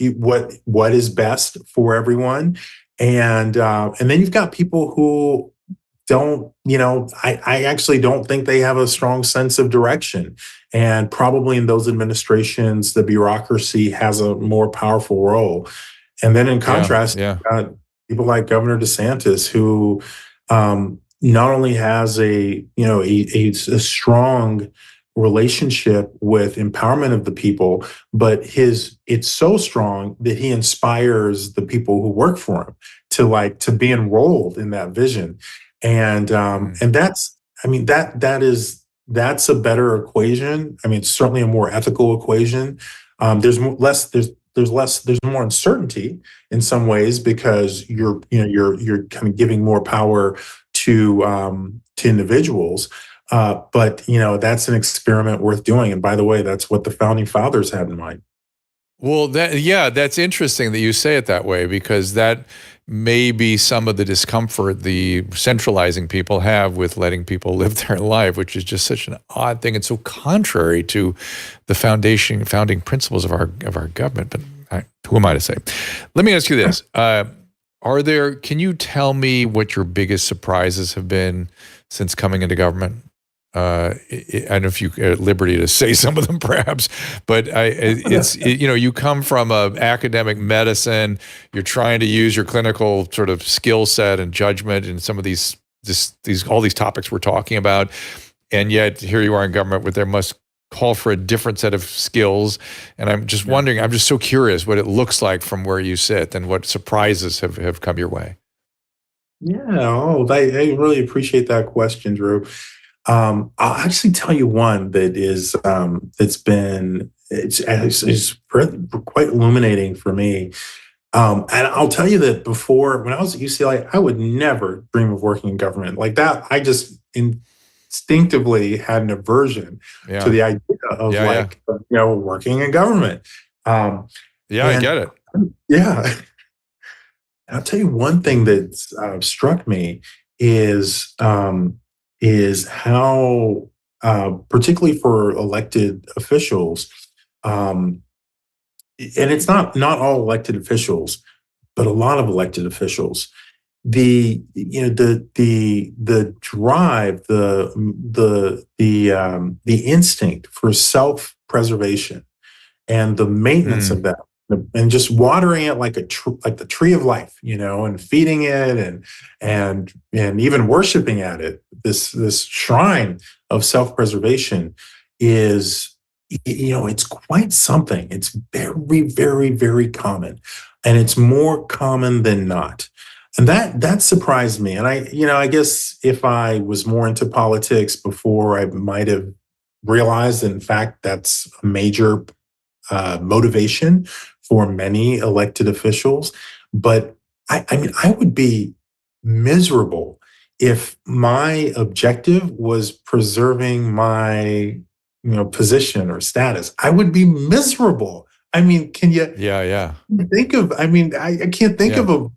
what is best for everyone. And then you've got people who don't, I actually don't think they have a strong sense of direction. And probably in those administrations, the bureaucracy has a more powerful role. And then in contrast, people like Governor DeSantis, who not only has a strong relationship with empowerment of the people, but it's so strong that he inspires the people who work for him to be enrolled in that vision. And that's a better equation. I mean, it's certainly a more ethical equation. There's more uncertainty in some ways because you're kind of giving more power to individuals. But that's an experiment worth doing. And by the way, that's what the founding fathers had in mind. Well, that's interesting that you say it that way, because that may be some of the discomfort the centralizing people have with letting people live their life, which is just such an odd thing and so contrary to the founding principles of our government. But who am I to say? Let me ask you this: can you tell me what your biggest surprises have been since coming into government? I don't know if you're at liberty to say some of them, perhaps, but you come from academic medicine. You're trying to use your clinical sort of skill set and judgment in some of all these topics we're talking about, and yet here you are in government, where there must call for a different set of skills. And I'm just wondering. I'm just so curious what it looks like from where you sit, and what surprises have come your way. Yeah, I really appreciate that question, Drew. I'll actually tell you one that is it's quite illuminating for me. And I'll tell you that before, when I was at UCLA, I would never dream of working in government like that. I just instinctively had an aversion to the idea of working in government. I get it. Yeah. I'll tell you one thing that struck me is how, particularly for elected officials, and it's not all elected officials, but a lot of elected officials, the drive, the instinct for self-preservation and the maintenance of that, and just watering it like like the tree of life, and feeding it and even worshiping at it, this shrine of self-preservation is, it's quite something. It's very, very, very common, and it's more common than not. And that surprised me. And I guess if I was more into politics before, I might have realized, in fact, that's a major motivation for many elected officials. But I mean, I would be miserable if my objective was preserving my, position or status. I would be miserable. I mean, can you think of, I can't think of a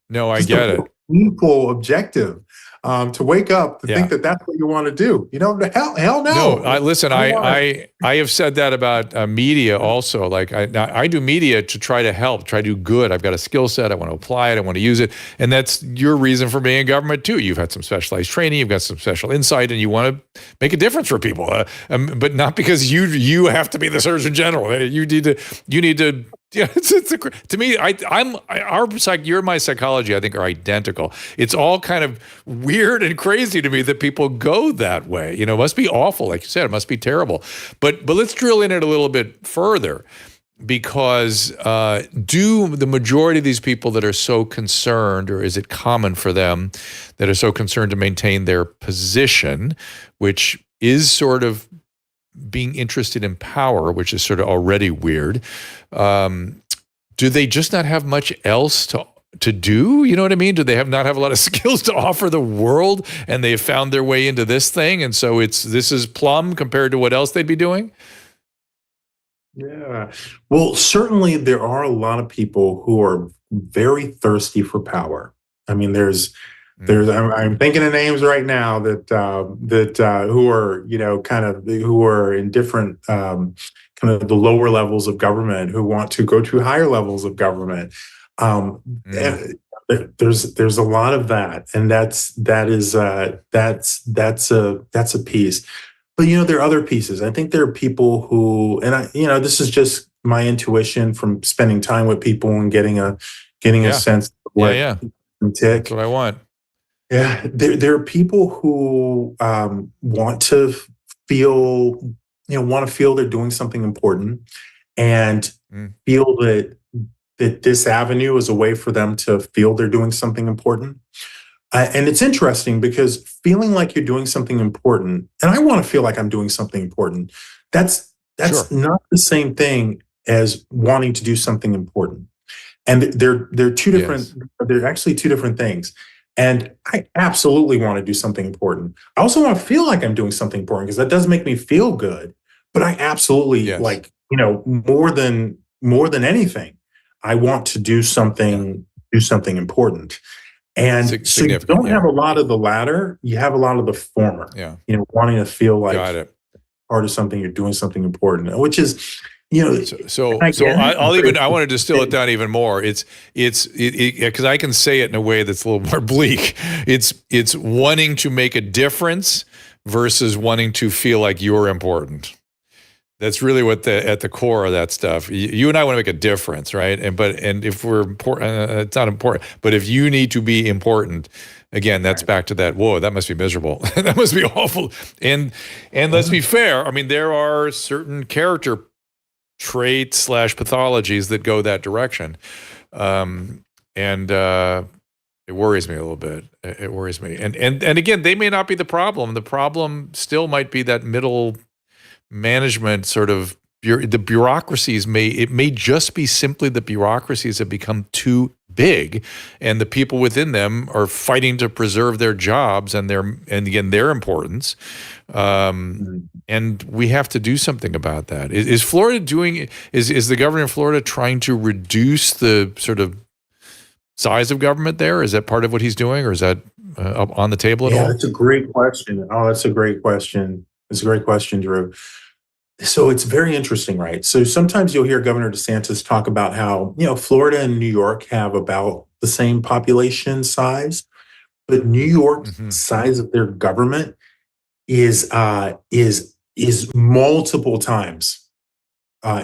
no, I get it. Meaningful objective to wake up to think that that's what you want to do. Hell no. No, listen, I have said that about media also. Like I do media to try to help, try to do good. I've got a skill set. I want to apply it. I want to use it. And that's your reason for being in government too. You've had some specialized training. You've got some special insight, and you want to make a difference for people. But not because you have to be the Surgeon General. You need to. Yeah, to me, your and my psychology, I think, are identical. It's all kind of weird and crazy to me that people go that way. It must be awful, like you said. It must be terrible. But let's drill in it a little bit further, because do the majority of these people that are so concerned, or is it common for them that are so concerned to maintain their position, which is sort of being interested in power, which is sort of already weird, do they just not have much else to do? You know what I mean? Do they not have a lot of skills to offer the world, and they have found their way into this thing, and so this is plum compared to what else they'd be doing? Yeah. Well, certainly there are a lot of people who are very thirsty for power. I mean, I'm thinking of names right now that who are, who are in different kind of the lower levels of government, who want to go to higher levels of government. There's a lot of that, and that's a piece. But there are other pieces. I think there are people who, and this is just my intuition from spending time with people and getting a sense of what tick. That's what I want. Yeah, there are people who want to feel they're doing something important, and feel that this avenue is a way for them to feel they're doing something important. And it's interesting because feeling like you're doing something important, and I want to feel like I'm doing something important, that's not the same thing as wanting to do something important. And they're two different. They're actually two different things. And I absolutely want to do something important. I also want to feel like I'm doing something important, because that does make me feel good. But I absolutely more than anything, I want to do something important. And so you don't have a lot of the latter, you have a lot of the former. Yeah. Wanting to feel like part of something, you're doing something important, which is, I want to distill it down even more. It's because I can say it in a way that's a little more bleak. It's wanting to make a difference versus wanting to feel like you're important. That's really what at the core of that stuff. You and I want to make a difference, right? And if we're important, it's not important. But if you need to be important, again, that's back to that. Whoa, that must be miserable. That must be awful. And let's be fair. I mean, there are certain character traits / pathologies that go that direction, and it worries me a little bit. It worries me. And again, they may not be the problem. The problem still might be that middle management sort of the bureaucracies may just be simply the bureaucracies have become too big, and the people within them are fighting to preserve their jobs and their importance. And we have to do something about that. Is Florida is the governor of Florida trying to reduce the sort of size of government there? Is that part of what he's doing, or is that up on the table at all? Yeah, that's a great question. Oh, that's a great question. It's a great question, Drew. So it's very interesting, right? So sometimes you'll hear Governor DeSantis talk about how, Florida and New York have about the same population size, but New York's size of their government is multiple times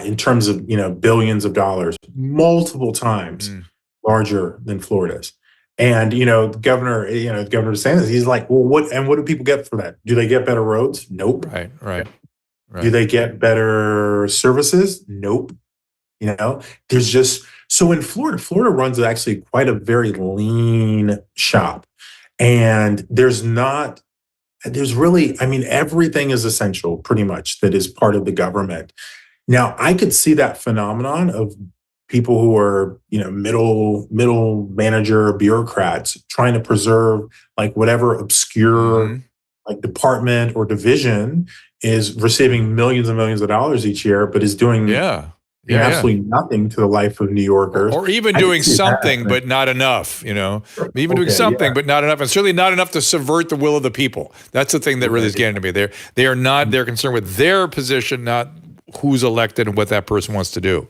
in terms of billions of dollars, multiple times larger than Florida's. And the governor DeSantis, he's like, well, what do people get for that? Do they get better roads? Nope. Right. Do they get better services? Nope. There's just so in Florida runs actually quite a very lean shop, and there's really, I mean, everything is essential pretty much that is part of the government. Now, I could see that phenomenon of people who are, middle manager bureaucrats trying to preserve like whatever obscure like department or division is receiving millions and millions of dollars each year, but is doing absolutely nothing to the life of New Yorkers. Or even doing something, but not enough, Even doing something, but not enough. And certainly not enough to subvert the will of the people. That's the thing that really is getting to me. They're concerned with their position, not who's elected and what that person wants to do.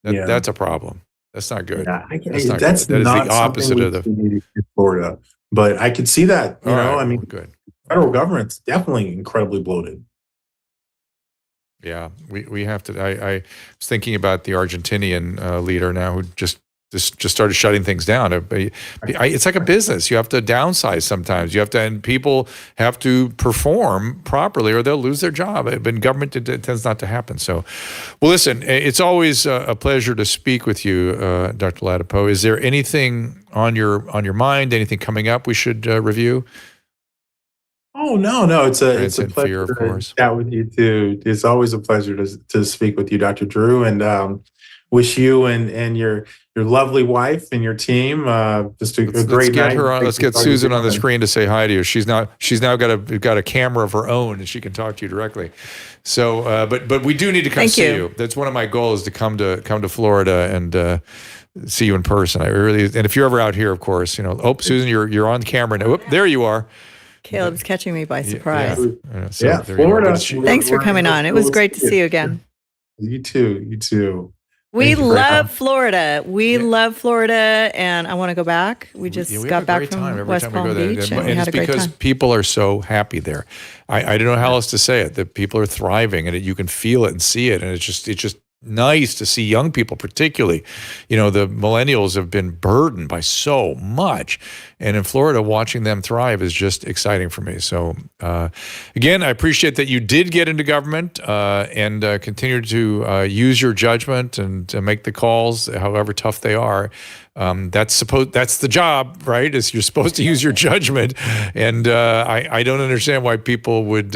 That's a problem. That's not good. Yeah, that's not good. That is the opposite of the in Florida. But I could see that, good. Federal government's definitely incredibly bloated. Yeah, we have to. I was thinking about the Argentinian leader now who just started shutting things down. It's like a business. You have to downsize sometimes. And people have to perform properly or they'll lose their job. But in government, it tends not to happen. So, well, listen, it's always a pleasure to speak with you, Dr. Ladapo. Is there anything on your mind, anything coming up we should review? Oh, no. It's a pleasure fear, of course. to chat with you too. It's always a pleasure to speak with you, Dr. Drew, and wish you and your lovely wife and your team just a great night. Let's get Susan on the screen to say hi to you. She's now got a camera of her own and she can talk to you directly. So, but we do need to come see you. That's one of my goals, to come to Florida and see you in person. And if you're ever out here, of course, Susan, you're on camera now. There you are. Caleb's catching me by surprise. Florida. Thanks for coming on. It was great to see you again. You too. We love Florida. We love Florida, and I want to go back. We just got back from West Palm Beach, and we had a great time. It's because people are so happy there. I don't know how else to say it. That people are thriving, and you can feel it and see it, and it's just nice to see young people, particularly. The millennials have been burdened by so much, and in Florida, watching them thrive is just exciting for me. So, again, I appreciate that you did get into government and continue to use your judgment and make the calls, however tough they are. That's the job, right? Is you're supposed to use your judgment, and I don't understand why people would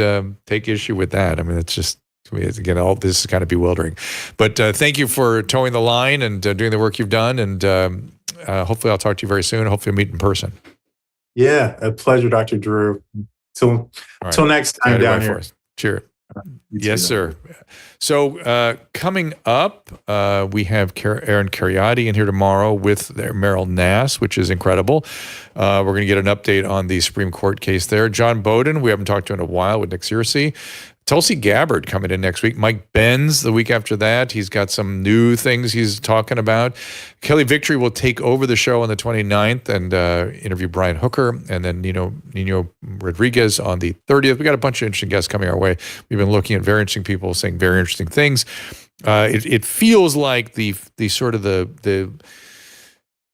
take issue with that. I mean, it's just. Again, all this is kind of bewildering. But thank you for towing the line and doing the work you've done. And hopefully I'll talk to you very soon. Hopefully we'll meet in person. Yeah, a pleasure, Dr. Drew. Till next time down here. Cheers. Yes, sir. So coming up, we have Aaron Cariotti in here tomorrow with Meryl Nass, which is incredible. We're going to get an update on the Supreme Court case there. John Bowden, we haven't talked to in a while, with Nick Searcy. Tulsi Gabbard coming in next week. Mike Benz the week after that. He's got some new things he's talking about. Kelly Victory will take over the show on the 29th and interview Brian Hooker, and then Nino Rodriguez on the 30th. We got a bunch of interesting guests coming our way. We've been looking at very interesting people saying very interesting things. It feels like the sort of the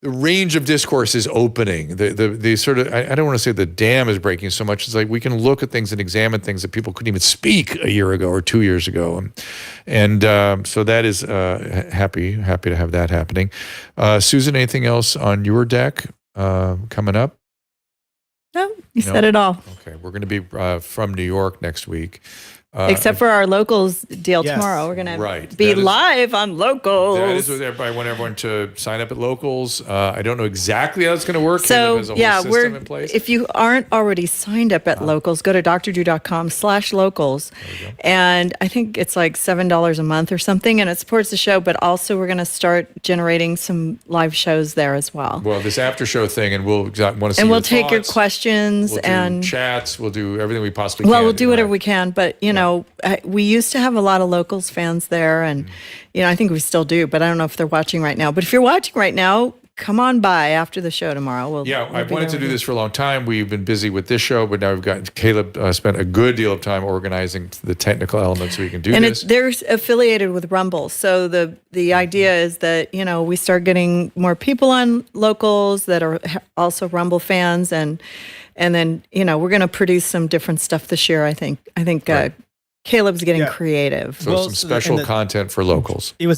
range of discourse is opening. The sort of, I don't want to say the dam is breaking so much. It's like we can look at things and examine things that people couldn't even speak a year ago or 2 years ago. And so that is happy to have that happening. Susan, anything else on your deck coming up? No, you said it all. Okay, we're going to be from New York next week. Except for our locals deal tomorrow. We're going to be live on locals. That is what I want everyone to sign up at locals. I don't know exactly how it's going to work. So, there's a whole system in place. If you aren't already signed up at locals, go to drdrew.com/locals. And I think it's like $7 a month or something, and it supports the show, but also we're going to start generating some live shows there as well. Well, this after show thing, and we'll want to see And we'll your take your thoughts. questions We'll and do chats. We'll do everything we possibly can. Well, we'll do whatever we can, but we used to have a lot of locals fans there, and I think we still do, but I don't know if they're watching right now. But if you're watching right now, come on by after the show tomorrow. We'll I've wanted to do this for a long time. We've been busy with this show, but now we've got Caleb spent a good deal of time organizing the technical elements so we can do this. And they're affiliated with Rumble. So the idea is that, we start getting more people on locals that are also Rumble fans. And then, we're going to produce some different stuff this year, I think. Right. Caleb's getting creative. So some special content for locals. It was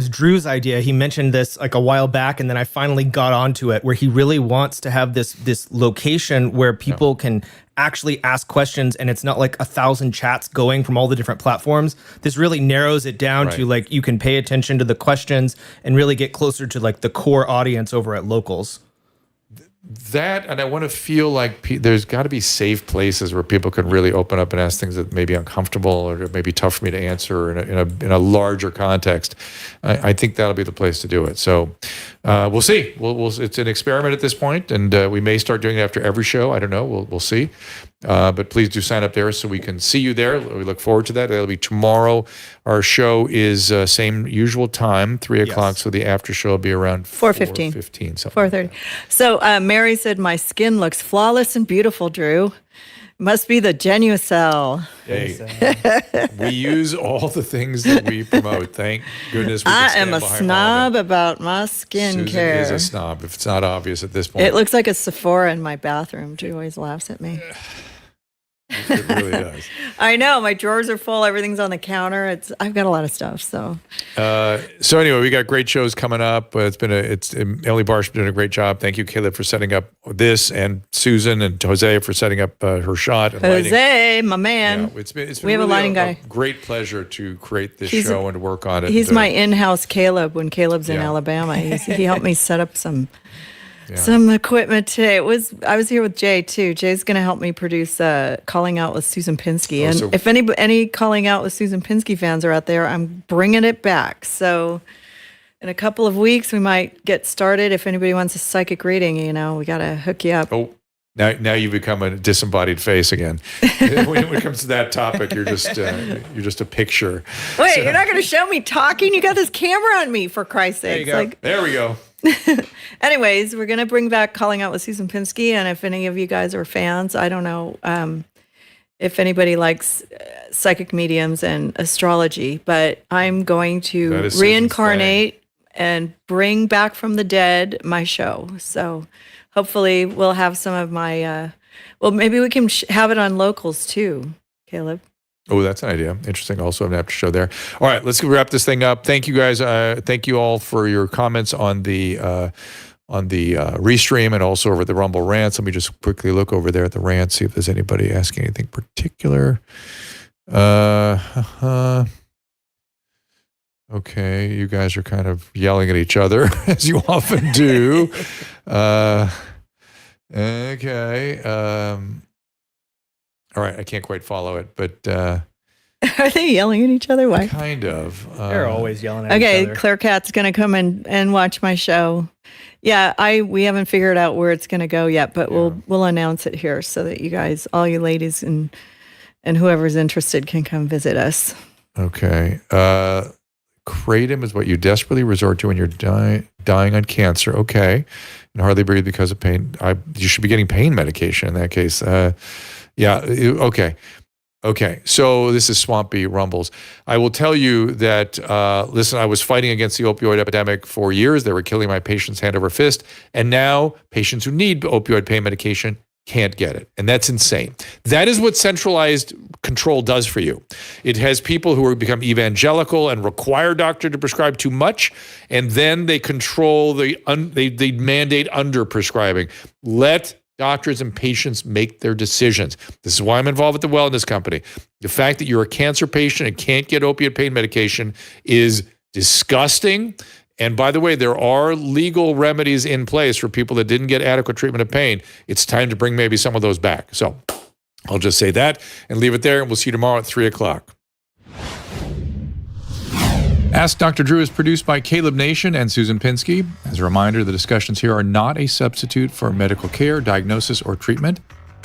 Drew's idea. He mentioned this like a while back, and then I finally got onto it, where he really wants to have this location where people can actually ask questions, and it's not like 1,000 chats going from all the different platforms. This really narrows it down to like you can pay attention to the questions and really get closer to like the core audience over at locals. That, and I want to feel like there's got to be safe places where people can really open up and ask things that may be uncomfortable or may be tough for me to answer in a larger context. I think that'll be the place to do it. So we'll see. It's an experiment at this point, and we may start doing it after every show. I don't know. We'll see. But please do sign up there so we can see you there. We look forward to that. It'll be tomorrow. Our show is same usual time, 3 o'clock. So the after show will be around 4:15. 4:30. So Mary said, my skin looks flawless and beautiful, Drew. Must be the Genucell. Hey, we use all the things that we promote. Thank goodness we can stand I am a snob about my skincare. Susan is a snob, if it's not obvious at this point. It looks like a Sephora in my bathroom. Drew always laughs at me. It really does. I know. My drawers are full. Everything's on the counter. I've got a lot of stuff. So anyway, we got great shows coming up. Emily Barsh doing a great job. Thank you, Caleb, for setting up this, and Susan and Jose for setting up her shot. And Jose, my man. Yeah, it's been we have really a lighting guy. A great pleasure to create this show and to work on it. He's my in-house Caleb when Caleb's in Alabama. He helped me set up some equipment today. I was here with Jay too. Jay's going to help me produce Calling Out with Susan Pinsky. And if any Calling Out with Susan Pinsky fans are out there, I'm bringing it back. So in a couple of weeks, we might get started. If anybody wants a psychic reading, we got to hook you up. Oh, now you become a disembodied face again. when it comes to that topic, you're just a picture. Wait, you're not going to show me talking? You got this camera on me, for Christ's sake. There you go. There we go. Anyways, we're going to bring back Calling Out with Susan Pinsky. And if any of you guys are fans, I don't know if anybody likes psychic mediums and astrology, but I'm going to reincarnate and bring back from the dead my show. So hopefully we'll have some of my, maybe we can have it on locals too, Caleb. Oh, that's an idea. Interesting. Also, I'm going to have to show there. All right, let's wrap this thing up. Thank you, guys. Thank you all for your comments on the restream and also over the Rumble rants. Let me just quickly look over there at the rants, see if there's anybody asking anything particular. Okay, you guys are kind of yelling at each other, as you often do. Okay. All right, I can't quite follow it, but... Are they yelling at each other? Why? Kind of. They're always yelling at each other. Okay, Claire Cat's going to come and watch my show. Yeah, we haven't figured out where it's going to go yet, but we'll announce it here so that you guys, all you ladies and whoever's interested can come visit us. Okay. Kratom is what you desperately resort to when you're dying on cancer. Okay. And hardly breathe because of pain. You should be getting pain medication in that case. Yeah. Okay. So this is Swampy Rumbles. I will tell you that, listen, I was fighting against the opioid epidemic for years. They were killing my patients hand over fist. And now patients who need opioid pain medication can't get it. And that's insane. That is what centralized control does for you. It has people who become evangelical and require doctor to prescribe too much. And then they control they mandate under prescribing. Let doctors and patients make their decisions. This is why I'm involved with the wellness company. The fact that you're a cancer patient and can't get opiate pain medication is disgusting. And by the way, there are legal remedies in place for people that didn't get adequate treatment of pain. It's time to bring maybe some of those back. So I'll just say that and leave it there. And we'll see you tomorrow at 3 o'clock. Ask Dr. Drew is produced by Caleb Nation and Susan Pinsky. As a reminder, the discussions here are not a substitute for medical care, diagnosis, or treatment.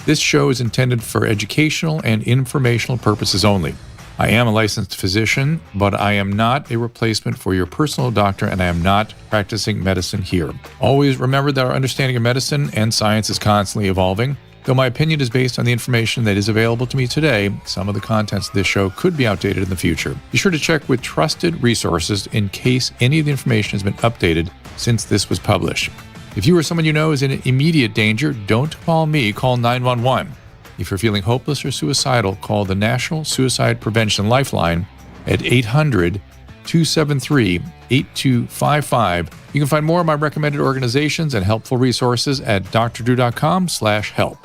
This show is intended for educational and informational purposes only. I am a licensed physician, but I am not a replacement for your personal doctor, and I am not practicing medicine here. Always remember that our understanding of medicine and science is constantly evolving. Though my opinion is based on the information that is available to me today, some of the contents of this show could be outdated in the future. Be sure to check with trusted resources in case any of the information has been updated since this was published. If you or someone you know is in immediate danger, don't call me, call 911. If you're feeling hopeless or suicidal, call the National Suicide Prevention Lifeline at 800-273-8255. You can find more of my recommended organizations and helpful resources at drdrew.com/help.